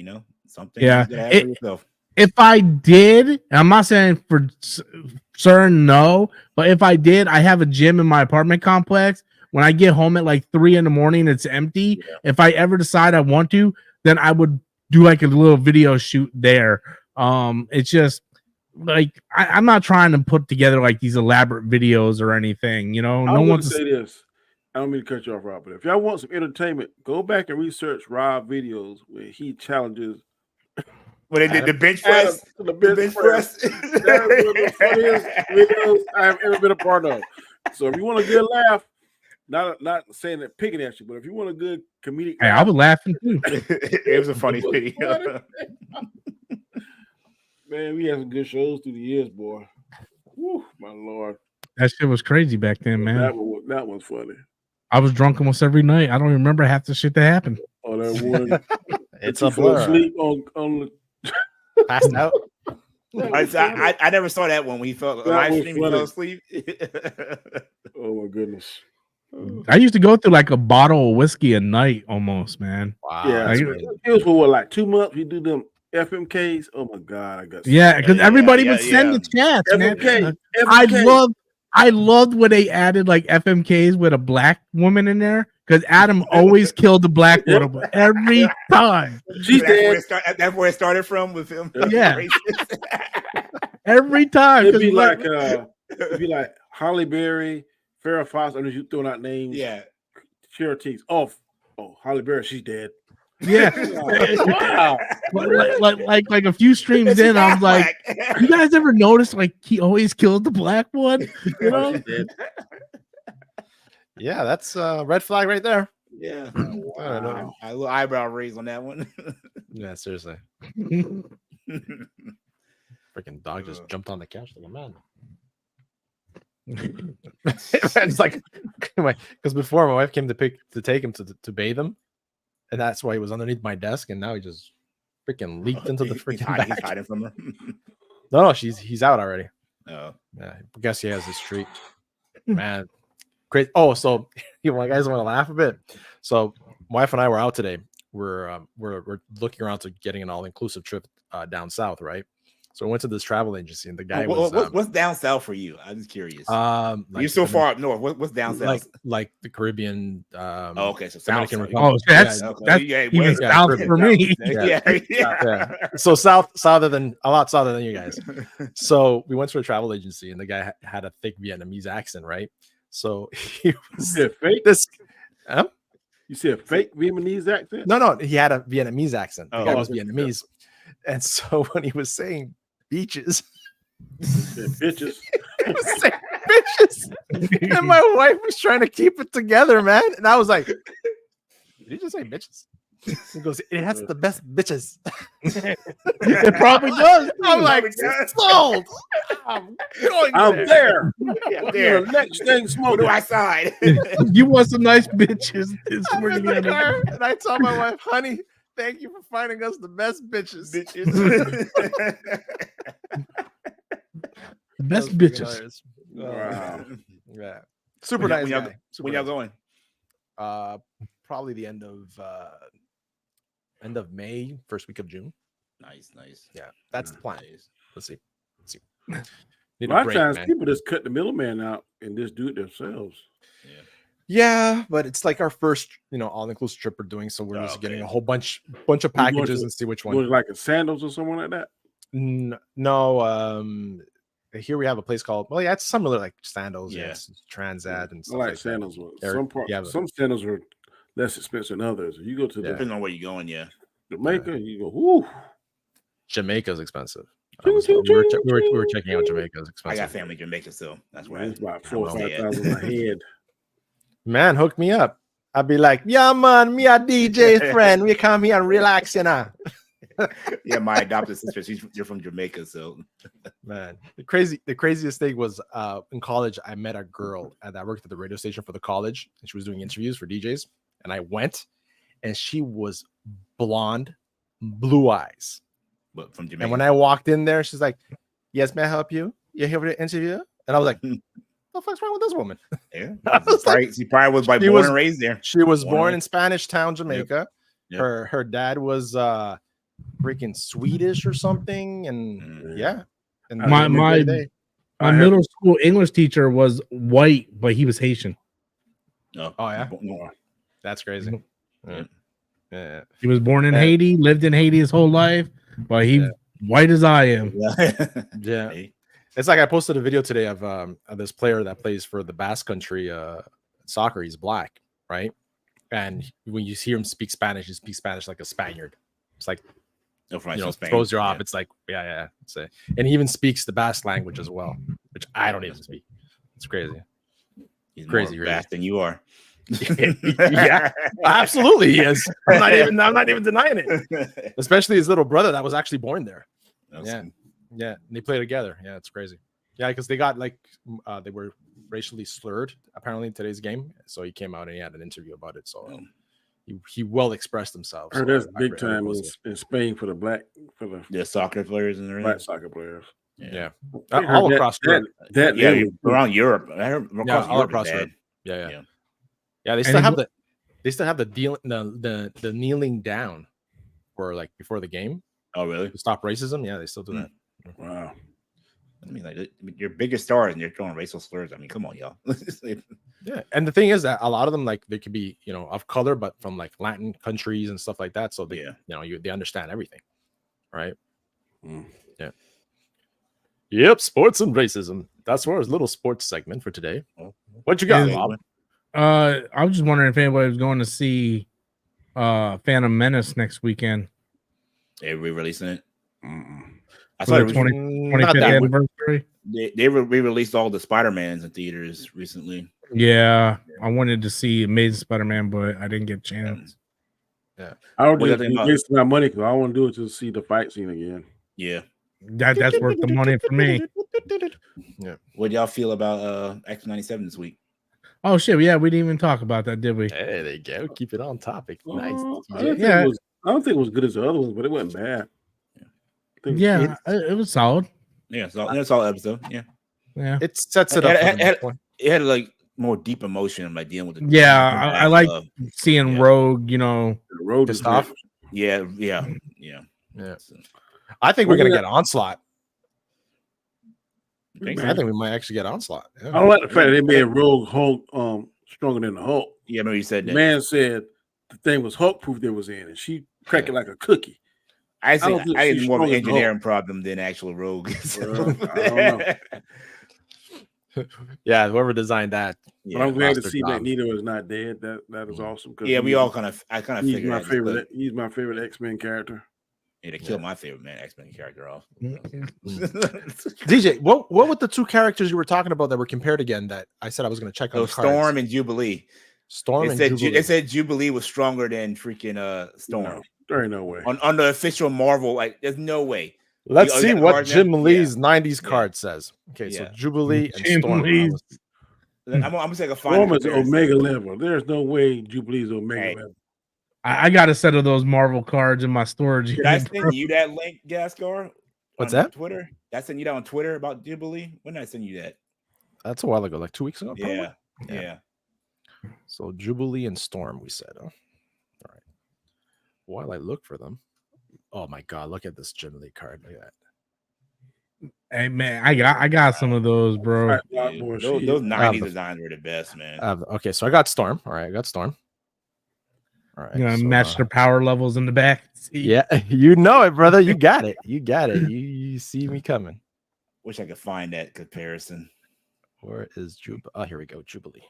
Something. Yeah. You gotta have for yourself. If I did, and I'm not saying for certain no, but if I did, I have a gym in my apartment complex. When I get home at like 3 a.m, it's empty. Yeah. If I ever decide I want to, then I would do like a little video shoot there. It's just like I'm not trying to put together like these elaborate videos or anything. No one say this. I don't mean to cut you off, Rob, but if y'all want some entertainment, go back and research Rob videos where he challenges When they did the bench press. The bench press. That's one of the funniest videos I have ever been a part of. So if you want a good laugh, not saying that picking at you, but if you want a good comedic Hey, I was laughing too. It was a funny video. Man, we had some good shows through the years, boy. Whew, my Lord. That shit was crazy back then, man. That one's funny. I was drunk almost every night. I don't remember half the shit that happened. Oh, that one. It's you a fell blur. asleep on Passed out. I never saw that one when he fell live was stream. He fell asleep. Oh my goodness. I used to go through like a bottle of whiskey a night almost, man. Wow. Yeah, Like, it was for what, like 2 months. We do them FMKs. Oh my god, I got yeah, because everybody yeah, would send yeah. the chats, man. FMK. I loved when they added like FMKs with a black woman in there because Adam always killed the black woman every time. She's dead. That's where it started from with him. Yeah. Every time. It'd be like Holly Berry, Farrah Fawcett. I mean, you throwing out names. Yeah. Charities. Oh, Holly Berry, she's dead. Yeah. Wow. like a few streams in, I was like, you guys ever notice like he always killed the black one? You know? Yeah, that's a red flag right there. Yeah. Wow. A little eyebrow raise on that one. Yeah, seriously. Freaking dog just jumped on the couch like a man. It's like because before my wife came to take him to bathe him, and that's why he was underneath my desk, and now he just freaking leaped into the freaking He's bag. hiding from her. No, he's out already. Oh. Yeah, I guess he has his treat. Man, great. Oh, so you guys want to laugh a bit? So my wife and I were out today. We're looking around to getting an all-inclusive trip down south, right? So I went to this travel agency, and the guy was. What's down south for you? I'm just curious. Like You're so far up north. What's down south? Like the Caribbean. Okay, so Dominican south. Republic. Oh, that's Yeah, even west. south Caribbean. for me. Yeah. So a lot southern than you guys. So we went to a travel agency, and the guy had a thick Vietnamese accent, right? So he was fake? this. You said fake Vietnamese accent? No, he had a Vietnamese accent. The guy was okay. Vietnamese, and so when he was saying beaches, Bitches. he was saying bitches, and my wife was trying to keep it together, man. And I was like, "Did you just say bitches?" He goes, "It has the best bitches." It probably does. I'm like, sold. I'm going there. Yeah, there. The next thing Go smoking. to outside. You want some nice bitches. It's I was where in you the gotta- car, and I told my wife, "Honey, thank you for finding us the best bitches." the best That was bitches. hilarious. Wow. Yeah, super nice guy. Super When y'all nice. going? Probably the end of May, first week of June. Nice. Yeah, that's the plan. Let's see. A Need lot a of break, times man. people just cut the middleman out and just do it themselves. Yeah, but it's like our first, all-inclusive trip we're doing, so we're just getting a whole bunch of going packages to- and see which Going one. to like a sandals or someone like that. No, here we have a place called. Well, yeah, it's similar like Sandals, Yeah. and Transat, and I stuff like like sandals. They're- Some sandals are less expensive than others. You go to the Depending on where you're going, yeah. Jamaica, you go, whoo. that. Jamaica's expensive. Ching, We ching, were ching, checking out Jamaica's I expensive. got family in Jamaica, so that's where Man, it's about I 4 or won't say 5,000 a head. Man, hook me up. I'd be like, yeah, man, me a DJ friend. We come here and relax, Yeah, my adopted sister, you're from Jamaica, so Man, the craziest thing was in college, I met a girl that worked at the radio station for the college, and she was doing interviews for DJs. And I went, and she was blonde, blue eyes. but from Jamaica. And when I walked in there, she's like, "Yes, may I help you? You're here for the interview?" And I was like, "The fuck's wrong with this woman?" Yeah, I was she probably was she born was- and raised there. She was Born born in- in Spanish Town, Jamaica. Yep. Her dad was freaking Swedish or something, and yeah. And My- my- day. My middle school English teacher was white, but he was Haitian. No. Oh, yeah? No. That's crazy. Yeah. Yeah. He was born in Yeah. Haiti, lived in Haiti his whole life, but he white as I am. Yeah. Hey, It's like I posted a video today of this player that plays for the Basque Country soccer. He's black, right? And when you hear him speak Spanish, he speaks Spanish like a Spaniard. It's like throws you off. It's like, and he even speaks the Basque language as well, which I don't even speak. It's crazy. He's crazy, more Basque than you are. Yeah, absolutely, he is. I'm not even denying it. Especially his little brother that was actually born there. Yeah, and they play together. Yeah, it's crazy. Yeah, because they got they were racially slurred apparently in today's game. So he came out and he had an interview about it. So he well expressed himself. I heard that's big time in Spain for the soccer players and black soccer players. Yeah. All across Europe. Around Europe. All across Europe. Yeah. They still have the kneeling down for like before the game. Oh, really? To stop racism. Yeah, they still do that. Wow. I mean, like your biggest stars and you're throwing racial slurs. I mean, come on, y'all. Yeah, and the thing is that a lot of them, like, they could be, of color, but from like Latin countries and stuff like that. So they, they understand everything, right? Yeah. Yep, sports and racism. That's our little sports segment for today. What you got, Bob? I was just wondering if anybody was going to see Phantom Menace next weekend. They're re-releasing it. I saw it 25th anniversary. They re-released all the Spider-Mans in theaters recently. Yeah, I wanted to see Amazing Spider-Man, but I didn't get a chance. Yeah, I don't waste my money because I want to do it to see the fight scene again. Yeah, that's worth the money for me. Yeah. What y'all feel about X-97 this week? Oh shit! Yeah, we didn't even talk about that, did we? Hey, there you go. Keep it on topic. Nice. I don't think it was good as the other ones, but it wasn't bad. Yeah, it was solid. Yeah, so it's all episode. Yeah. It sets it up. It had like more deep emotion, like dealing with the. Yeah, I like seeing Rogue. Rogue is off. Yeah. I think we're gonna get Onslaught. I think we might actually get Onslaught. Yeah. I don't like the fact that they made Rogue Hulk stronger than the Hulk. Yeah, I remember you said that. The man said the thing was Hulk proof they was in, and she cracked it like a cookie. I think it's more of an engineering problem than actual Rogue. I don't know. Yeah, whoever designed that. But I'm glad to see that Nito is not dead. That is awesome. Yeah, we all kind of figured my favorite. He's my favorite X-Men character. Yeah, they killed my favorite X-Men character off. DJ, what were the two characters you were talking about that were compared again? That I said I was going to check out. Storm and Jubilee. Jubilee. They said Jubilee was stronger than freaking Storm. No, there ain't no way. On the official Marvel, like there's no way. Let's see what Jim Lee's 90s card says. Okay, so Jubilee and Storm. I'm gonna take a Storm is Omega level. There's no way Jubilee's Omega level. I got a set of those Marvel cards in my storage. Did I send you that link, Gascar? What's that? Twitter? I sent you that on Twitter about Jubilee. When did I send you that? That's a while ago, like 2 weeks ago. Yeah. So Jubilee and Storm, we said. All right. While I look for them. Oh my God! Look at this Jim Lee card. Look at that. Hey man, I got some of those, bro. Those 90s designs were the best, man. Okay, so I got Storm. All right, I got Storm. All right, you know, match their power levels in the back. Yeah, you know it, brother. You got it. You see me coming. Wish I could find that comparison. Where is Jubilee? Oh, here we go. Jubilee.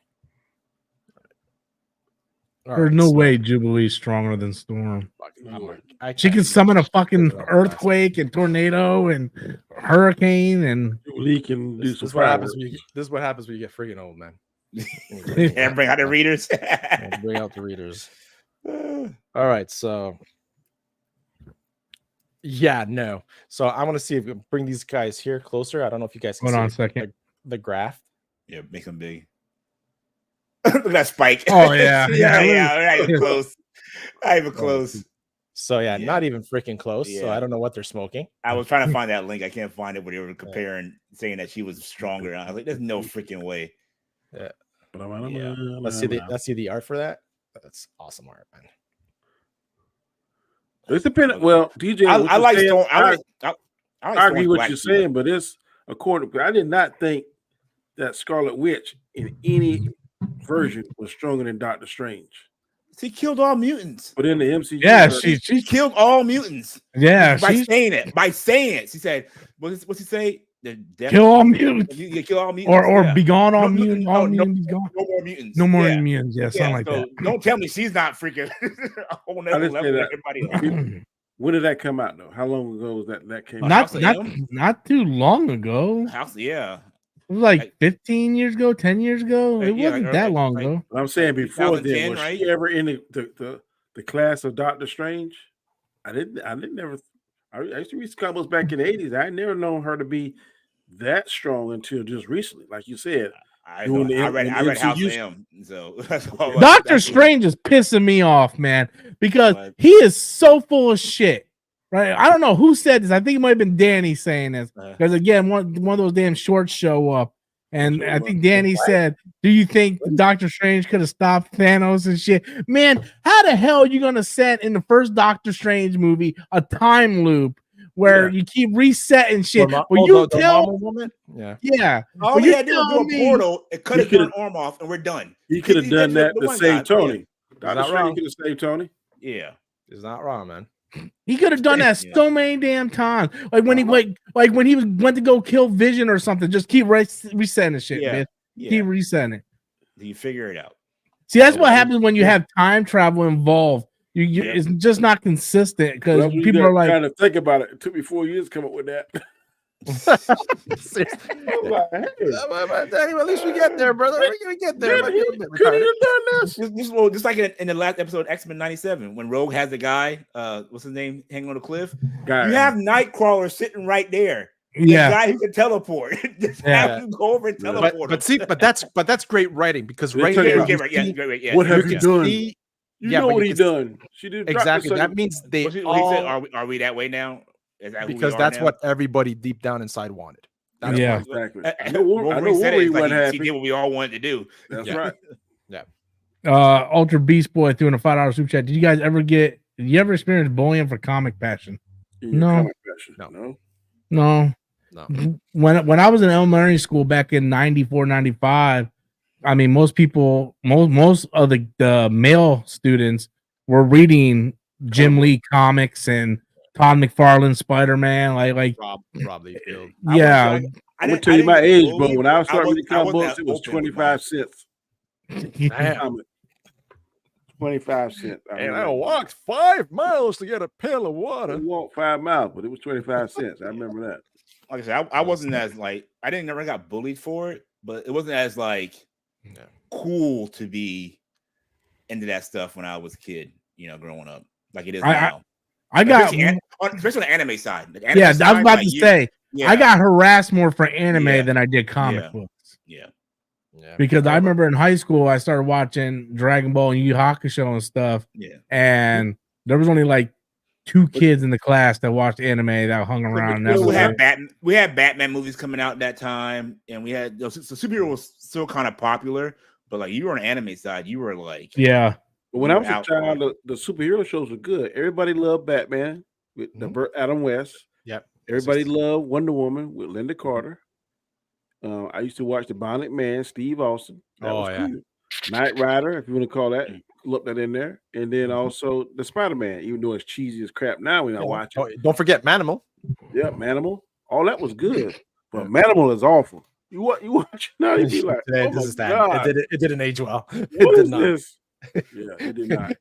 There's no way Jubilee's stronger than Storm. She can summon a fucking earthquake and tornado and hurricane and Jubilee can do some. This is what happens when you get freaking old, man. Yeah, bring out the readers. Bring out the readers. All right, so no. So I want to see if we can bring these guys here closer. I don't know if you guys can hold see on a second. The graph. Yeah, make them big. Look at that spike. Oh yeah, not even close. Not even close. So not even freaking close. Yeah. So I don't know what they're smoking. I was trying to find that link. I can't find it where they were comparing, saying that she was stronger. I was like, "There's no freaking way." Yeah. Let's see the art for that. That's awesome art, man. It's dependent. Well, DJ, I like Storm. I agree with what you're saying, but it's according. I did not think that Scarlet Witch in any version was stronger than Doctor Strange. She killed all mutants. But in the MCU, she killed all mutants. Yeah, by saying it. She said, "What's he say? Kill all mutants. You kill all mutants, or be gone all mutants. All mutants gone. No more mutants. No more mutants. Yeah, something like that. Don't tell me she's not freaking a whole nother level than everybody else. When did that come out though? How long ago was that came out? Not too long ago. Yeah. It was like 15 years ago, 10 years ago. It wasn't that long ago. I'm saying before then, was right? she ever in the class of Doctor Strange? I used to read comics back in the 80s. I never known her to be that strong until just recently. Like you said, I read House of M. So that's all. Doctor Strange is pissing me off, man, because he is so full of shit. Right? I don't know who said this. I think it might have been Danny saying this. Because again, one of those damn shorts show up. And I think Danny said, do you think Doctor Strange could have stopped Thanos and shit? Man, how the hell are you gonna set in the first Doctor Strange movie a time loop where you keep resetting shit? Yeah. All he had to do was do a portal and cut his arm off, and we're done. He could have done that to save Tony. Doctor Strange could have saved Tony. Yeah, it's not wrong, man. He could have done that so many damn times. Like when he went to go kill Vision or something. Just keep resetting the shit, man. Keep resetting it. You figure it out. See, that's what happens when you have time travel involved. It's just not consistent because people are like trying to think about it. It took me 4 years to come up with that. Danny, at least we get there, brother. We're gonna get there. Just like in the last episode, X-Men'97, when Rogue has the guy, what's his name, hanging on the cliff. You have Nightcrawler sitting right there. Yeah, the guy who can teleport. Just have him go over and teleport. But that's great writing because what have you done? You know what he done. She did exactly. That means they all are we that way now? Because that's what everybody deep down inside wanted. That's exactly. I know what happened. He did what we all wanted to do. That's right. Yeah. Ultra Beast Boy doing a $5 super chat. Did you guys ever experience bullying for comic passion? No. No. When I was in elementary school back in 94, 95, I mean, most of the male students were reading Jim Lee comics and Todd McFarlane Spider-Man, like Rob Liefeld. Yeah. I'm gonna tell you my age, bro. When I started reading comic books, it was 25 cents. 25 cents. And I walked 5 miles to get a pail of water. I walked 5 miles, but it was 25 cents. I remember that. Like I said, I wasn't as I never got bullied for it, but it wasn't as cool to be into that stuff when I was a kid, growing up, like it is now. Especially on the anime side. I was about to say, I got harassed more for anime than I did comic books. Yeah. Because I remember in high school, I started watching Dragon Ball and Yu Yu Hakusho and stuff. Yeah. And there was only 2 kids in the class that watched anime that hung around. We had Batman movies coming out that time, and we had the superhero was still kind of popular, but you were on the anime side, you were But when I was a child, the superhero shows were good. Everybody loved Batman with Adam West. Yep. Everybody loved Wonder Woman with Linda Carter. I used to watch the Bionic Man, Steve Austin. That was cool. Knight Rider, if you want to call that, look that in there. And then also the Spider-Man, even though it's cheesy as crap now when I watch it. Don't forget Manimal. Yeah, Manimal. All that was good. But Manimal is awful. You watch now, you'd be like, it didn't age well. It did not. This? Yeah, it did not.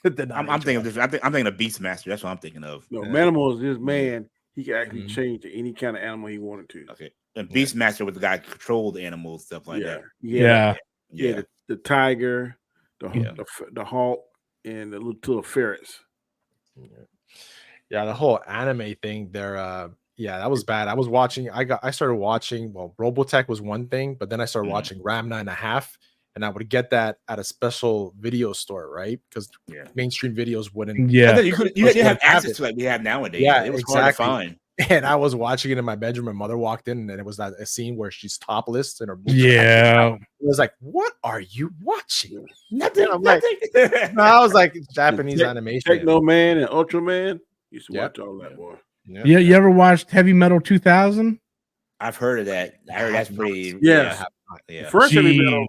It did not. I'm thinking of this. I'm thinking of Beastmaster. That's what I'm thinking of. No, Manimal is this man. He can actually change to any kind of animal he wanted to. Okay. And Beastmaster was the guy who controlled animals, stuff like that. Yeah. The tiger, the hawk, and the little ferrets. Yeah, the whole anime thing there. That was bad. I started watching. Well, Robotech was one thing, but then I started watching Ram 9.5, and I would get that at a special video store, right? Because mainstream videos wouldn't. Yeah, you didn't have access to it we have nowadays. Yeah, it was hard to find. And I was watching it in my bedroom. My mother walked in, and it was a scene where she's topless and her boobs. Yeah, it was like, "What are you watching?" Nothing. I'm like, no, I was like Japanese animation. Techno Man and Ultraman. Used to watch all that, boy. Yeah, you ever watched Heavy Metal 2000? I've heard of that. I heard that's pretty. Yeah. First Heavy Metal,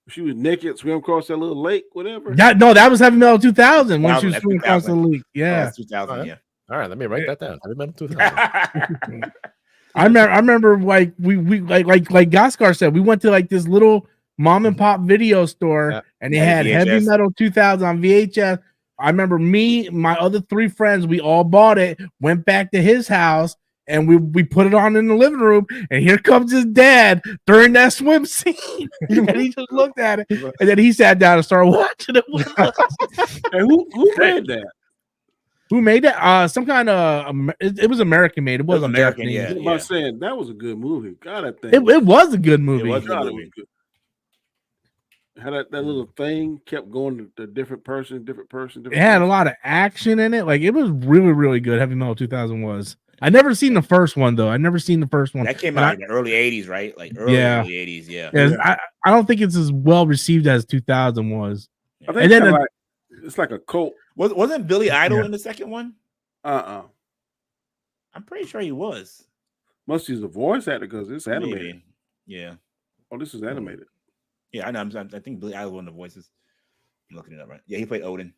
she was naked, swim across that little lake, whatever. That was Heavy Metal 2000 when she was swimming across the lake. Yeah, that's 2000. Yeah. All right, let me write that down. Heavy Metal 2000. I remember we like Gaskar said, we went to this little mom and pop video store and they had Heavy Metal 2000 on VHS. I remember my other 3 friends, we all bought it, went back to his house, and we put it on in the living room, and here comes his dad during that swim scene. And he just looked at it, and then he sat down and started watching it with us. Hey, who made that? Who made that? Some kind of it was American made. It wasn't American, Japanese. yeah. I'm saying that was a good movie. God, I think It was a good movie. It was a God, good it movie. was good. How that little thing kept going to different person. It had a lot of action in it. Like it was really, really good. Heavy Metal 2000 was. I never seen the first one though. That came out in the early 80s, right? Like early 80s, yeah. I don't think it's as well received as 2000 was. I think it's like a cult. Wasn't Billy Idol in the second one? I'm pretty sure he was. Must use a voice actor because it's animated. Maybe. Yeah. Oh, this is animated. Yeah, I know. I think Billy Idol was one of the voices. I'm looking it up right. Yeah, he played Odin.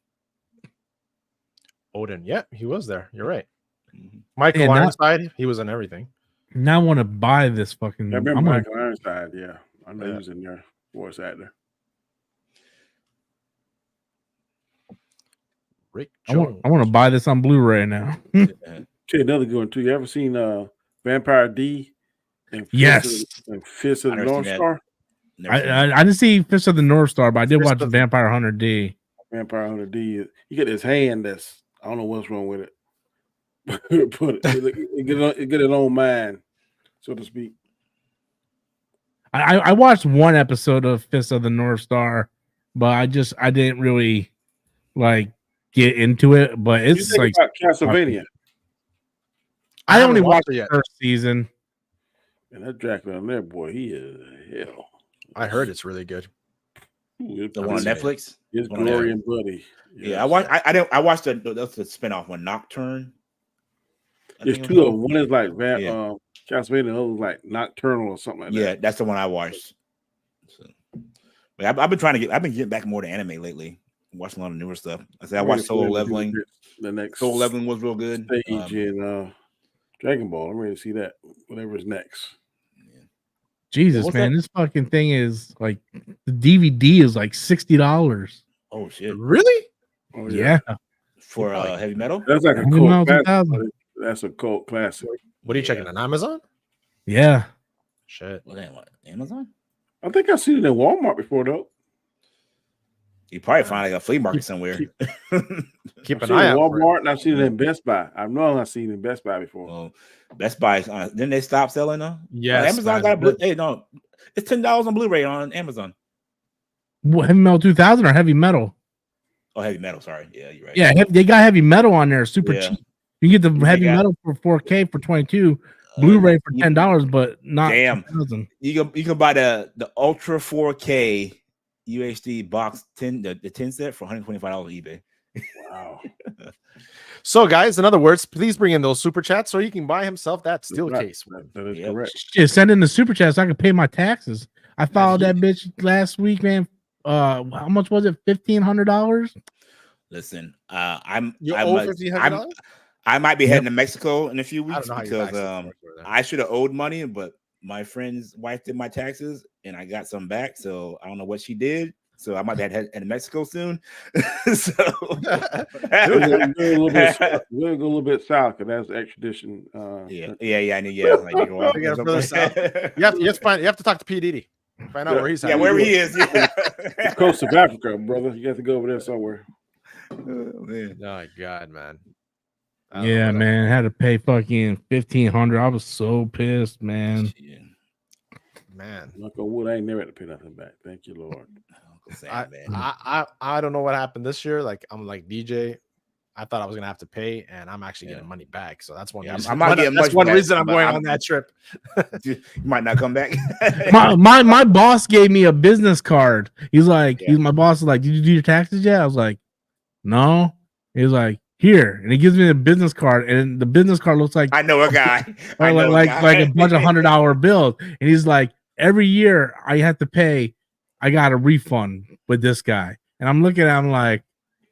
Odin, yeah, he was there. You're right. Mm-hmm. Michael Ironside, he was in everything. Now I want to buy this fucking. I remember Michael Ironside. Yeah, I know he was in there. Voice actor. Rick I want to buy this on Blu-ray now. Tell you another good one too. You ever seen Vampire D? And Fist of the North Star? I didn't see Fist of the North Star, but I did watch Vampire Hunter D. Vampire Hunter D. You get this hand that's I don't know what's wrong with it. But it get its own mind, so to speak. I watched one episode of Fist of the North Star, but I didn't really like get into it. But it's like Castlevania. I only watched the first season. And that Dracula on there, boy, he is hell. I heard it's really good. The one on Netflix. It's Glory and Buddy. Yeah, I watched the spinoff one, Nocturne. There's 2 of them. One is like Castlevania, the other is like Nocturnal or something like that. Yeah, that's the one I watched. So, but I've been getting back more to anime lately. Watching a lot of newer stuff. I watched Solo Leveling. The next Solo Leveling was real good. Stage in Dragon Ball. I'm ready to see that. Whatever is next. Jesus, man, this fucking thing is like the DVD is like $60. Oh shit! Really? Oh, yeah. For Heavy Metal. That's like a cult classic. That's a cult classic. What are you checking on Amazon? Yeah. Shit. What Amazon? I think I've seen it in Walmart before though. You probably find like a flea market somewhere. Keep an eye out. Walmart, and I've seen it in Best Buy. I've seen it in Best Buy before. Well, Best Buy, didn't they stop selling them? Yeah, Amazon got it's $10 on Blu-ray on Amazon. What, Heavy Metal 2000 or Heavy Metal? Oh, Heavy Metal. Sorry, yeah, you're right. Yeah, they got Heavy Metal on there, super cheap. You can get the Heavy Metal for 4K for $22, Blu-ray for $10, but not. Damn, 2000. You can buy the Ultra 4K UHD box 10 the 10 set for $125 on eBay. Wow. So, guys, in other words, please bring in those super chats so he can buy himself that steel case. That is correct. Shit, send in the super chats so I can pay my taxes. I filed that bitch last week, man. How much was it? $1,500. Listen, I might be heading to Mexico in a few weeks because I should have owed money, but my friend's wife did my taxes and I got some back. So I don't know what she did. So I might be heading to Mexico soon. So we'll go a little bit south because that's extradition. Yeah. I knew. Yeah, like, you have to talk to P. Diddy. Find out where he's at. Yeah, wherever he is. Yeah. The coast of Africa, brother. You have to go over there somewhere. Oh, man. Oh God, man. Yeah, man. I had to pay fucking $1,500. I was so pissed, man. Yeah. Man, knock on wood, I ain't never had to pay nothing back. Thank you, Lord. I don't know what happened this year. Like I'm like DJ. I thought I was gonna have to pay, and I'm actually getting money back. So that's one reason. I'm not getting that's one reason I'm going on that trip. You might not come back. my boss gave me a business card. He's like, my boss is like, did you do your taxes yet? I was like, no. He's like, here, and he gives me a business card, and the business card looks like I know a guy, like a bunch of $100 bills, and he's like, every year I have to pay. I got a refund with this guy, and I'm looking at him like,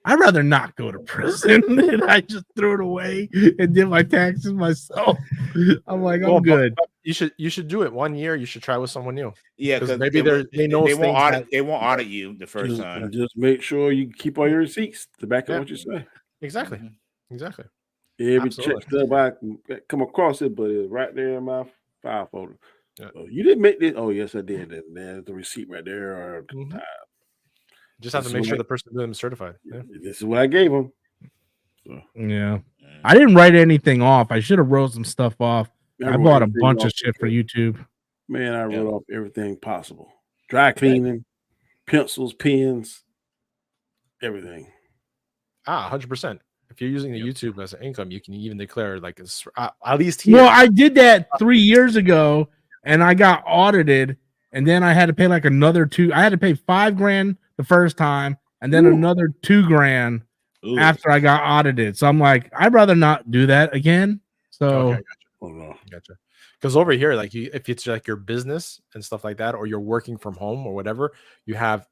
I'd rather not go to prison and I just threw it away and did my taxes myself. I'm like, I'm good. But you should do it 1 year. You should try with someone new. Yeah, because maybe they know they won't things audit. They won't audit you the first time. Just make sure you keep all your receipts to back up Yeah. what you say. Exactly. Exactly. Every Absolutely. check stub I come across it, but it's right there in my file folder. Yeah. So you didn't make this. Oh, yes, I did. And there's the receipt right there. Or Just have to make sure the person doing them is certified. Yeah. this is what I gave them. So, Yeah. I didn't write anything off. I should have wrote some stuff off. I wrote bought a everything bunch off of shit for YouTube. Man, I wrote off everything possible. Dry cleaning, pencils, pens, everything. 100%. If you're using the YouTube as an income, you can even declare like at least here. Well, I did that 3 years ago and I got audited, and then I had to pay like another two. I had to pay $5,000 the first time, and then another $2,000 after I got audited. So I'm like, I'd rather not do that again. So Okay, gotcha. Because over here, like if it's like your business and stuff like that, or you're working from home or whatever, you have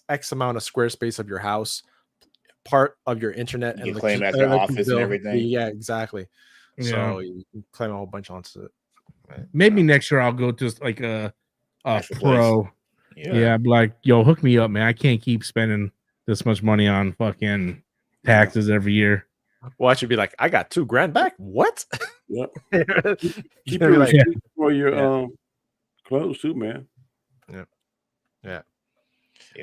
X amount of square space of your house, part of your internet, You claim as your office and everything. Yeah, exactly. Yeah. So you can claim a whole bunch onto it. Maybe next year I'll go to like a Actual pro. place. Yeah, I'd be like, yo, hook me up, man. I can't keep spending this much money on fucking taxes every year. Well, I should be like, I got $2,000 back. What? Yep. Keep your like, receipt for your clothes too, man. Yeah.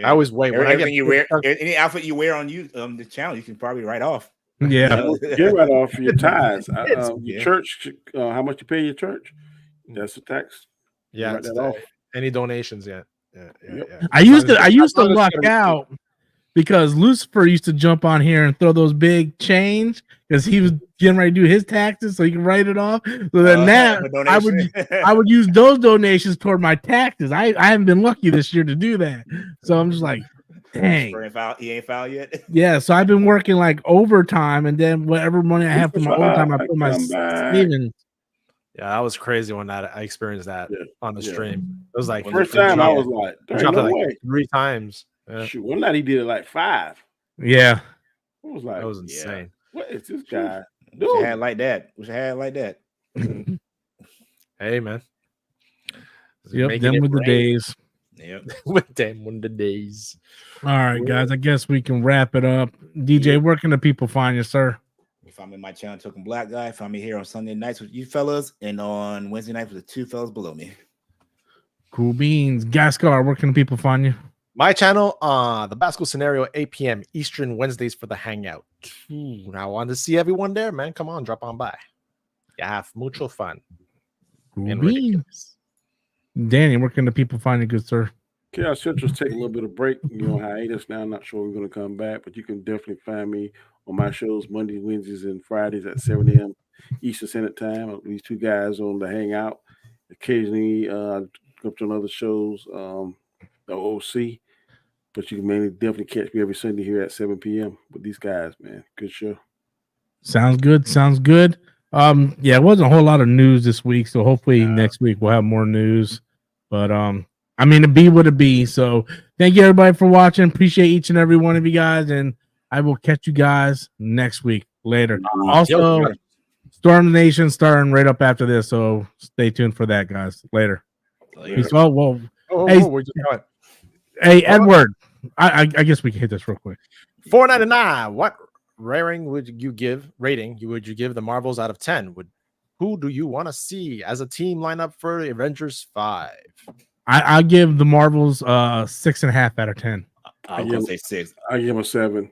I always wait when I get you wear, any outfit you wear on you the channel, you can probably write off. Yeah. Get right off your ties. Your Yeah. church, how much you pay your church? That's the tax. Yeah, Write that off. any donations yet? Yeah. I used to luck out because Lucifer used to jump on here and throw those big change because he was getting ready to do his taxes so he can write it off. So then now I would use those donations toward my taxes. I haven't been lucky this year to do that. So I'm just like, dang. He ain't filed yet. Yeah, so I've been working like overtime, and then whatever money I have for my overtime, I put my savings. Yeah, that was crazy when I experienced that on the stream. It was like First time I was like, no way. 3 times. Yeah. Shoot, one night he did it like 5. Yeah, I was like, That was insane. what is this guy Wish I doing? had like that. Wish I had like that. Hey, man. Yep, them were the days. Yep. With them were the days. All right, guys, I guess we can wrap it up. DJ, where can the people find you, sir? You find me in my channel, Token Black Guy. Find me here on Sunday nights with you fellas, and on Wednesday nights with the 2 fellas below me. Cool beans. Gascar, where can the people find you? My channel, the Basco Scenario, 8 p.m. Eastern, Wednesdays for the Hangout. I want to see everyone there, man. Come on, drop on by. You have mucho fun. Cool And beans. ridiculous. Danny, where can the people find you, good sir? Chaos Central's take a little bit of break. You know, hiatus now. I'm not sure we're going to come back, but you can definitely find me on my shows Mondays, Wednesdays, and Fridays at 7 a.m. Eastern Standard Time. These 2 guys on the Hangout. Occasionally, go up to other shows, the OC. But you can mainly definitely catch me every Sunday here at 7 p.m. with these guys, man. Good show. Sounds good. Sounds good. Yeah, it wasn't a whole lot of news this week, so hopefully next week we'll have more news. But I mean, it be what it be. So thank you everybody for watching. Appreciate each and every one of you guys, and I will catch you guys next week. Later. Also, Storm the Nation starting right up after this, so stay tuned for that, guys. Later. Peace. Well, hey, Edward. I guess we can hit this real quick. $4.99. What rating would you give the Marvels out of 10? Who do you want to see as a team lineup for Avengers 5? I give the Marvels 6.5 out of 10. I'm gonna say 6. I give them a 7.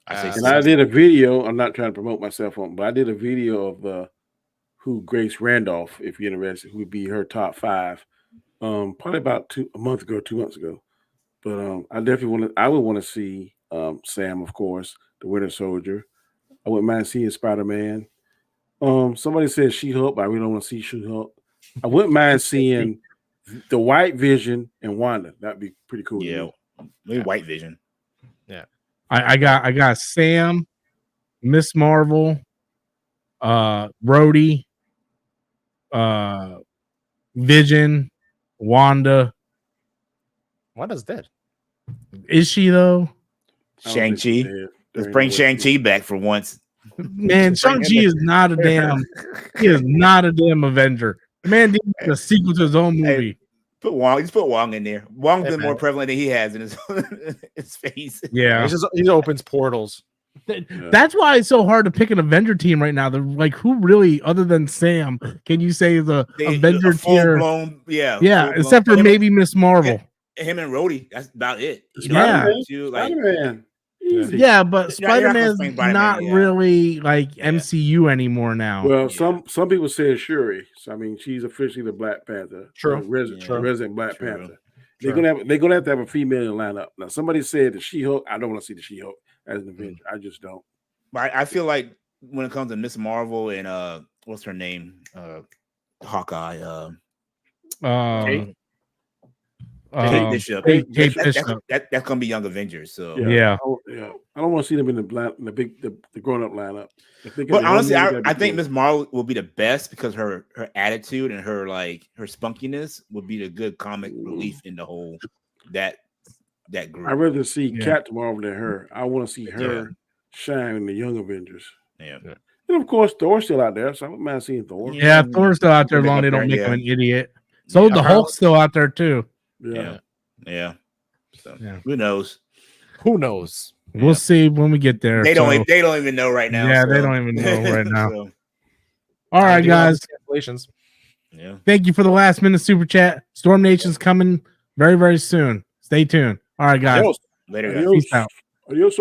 I say 6. And I did a video. I'm not trying to promote myself on, but I did a video of who Grace Randolph, if you're interested, who would be her top 5. Probably about 2 months ago. But I would want to see Sam, of course, the Winter Soldier. I wouldn't mind seeing Spider-Man. Somebody said She-Hulk, but I really don't want to see She-Hulk. I wouldn't mind seeing the White Vision and Wanda. That'd be pretty cool. Yeah, maybe White Vision. Yeah. I got Sam, Miss Marvel, Rhodey, Vision, Wanda. Wanda's dead. Is she though? Shang-Chi. Let's bring Shang-Chi back for once. Man, Shang-Chi is not a damn. He is not a damn Avenger. Man, did a sequel to his own movie. Put Wong. Just put Wong in there. Wong's been more prevalent than he has in his face. Yeah, he opens portals. That's why it's so hard to pick an Avenger team right now. They're like, who really, other than Sam, can you say the Avenger tier? Yeah, except for maybe Miss Marvel. Him and Rhodey. That's about it. Spider-Man. Yeah, but Spider-Man's not really like MCU anymore now. Well, some people say Shuri. So I mean, she's officially the Black Panther. True. Resident Black Panther. They're gonna have to have a female in the lineup. Now, somebody said the She-Hulk. I don't want to see the She-Hulk as an Avenger. I just don't. I feel like when it comes to Miss Marvel and what's her name? Hawkeye. Kate Bishop. That's gonna be Young Avengers. So yeah. I don't want to see them in the grown up lineup. But honestly, I think Miss Marvel will be the best because her attitude and her spunkiness would be the good comic relief in the whole that group. I'd rather see Captain Marvel than her. I want to see her shine in the Young Avengers. Yeah. And of course, Thor's still out there, so I don't mind seeing Thor. Yeah, Thor's still out there as long as they don't make him an idiot. So the Hulk's still out there too. Yeah. So who knows? We'll see when we get there. They don't even know right now. Yeah, they don't even know right now. All right, guys. Congratulations. Yeah. Thank you for the last minute super chat. Storm Nation's coming very, very soon. Stay tuned. All right, guys. Later, guys. Peace out. Adios.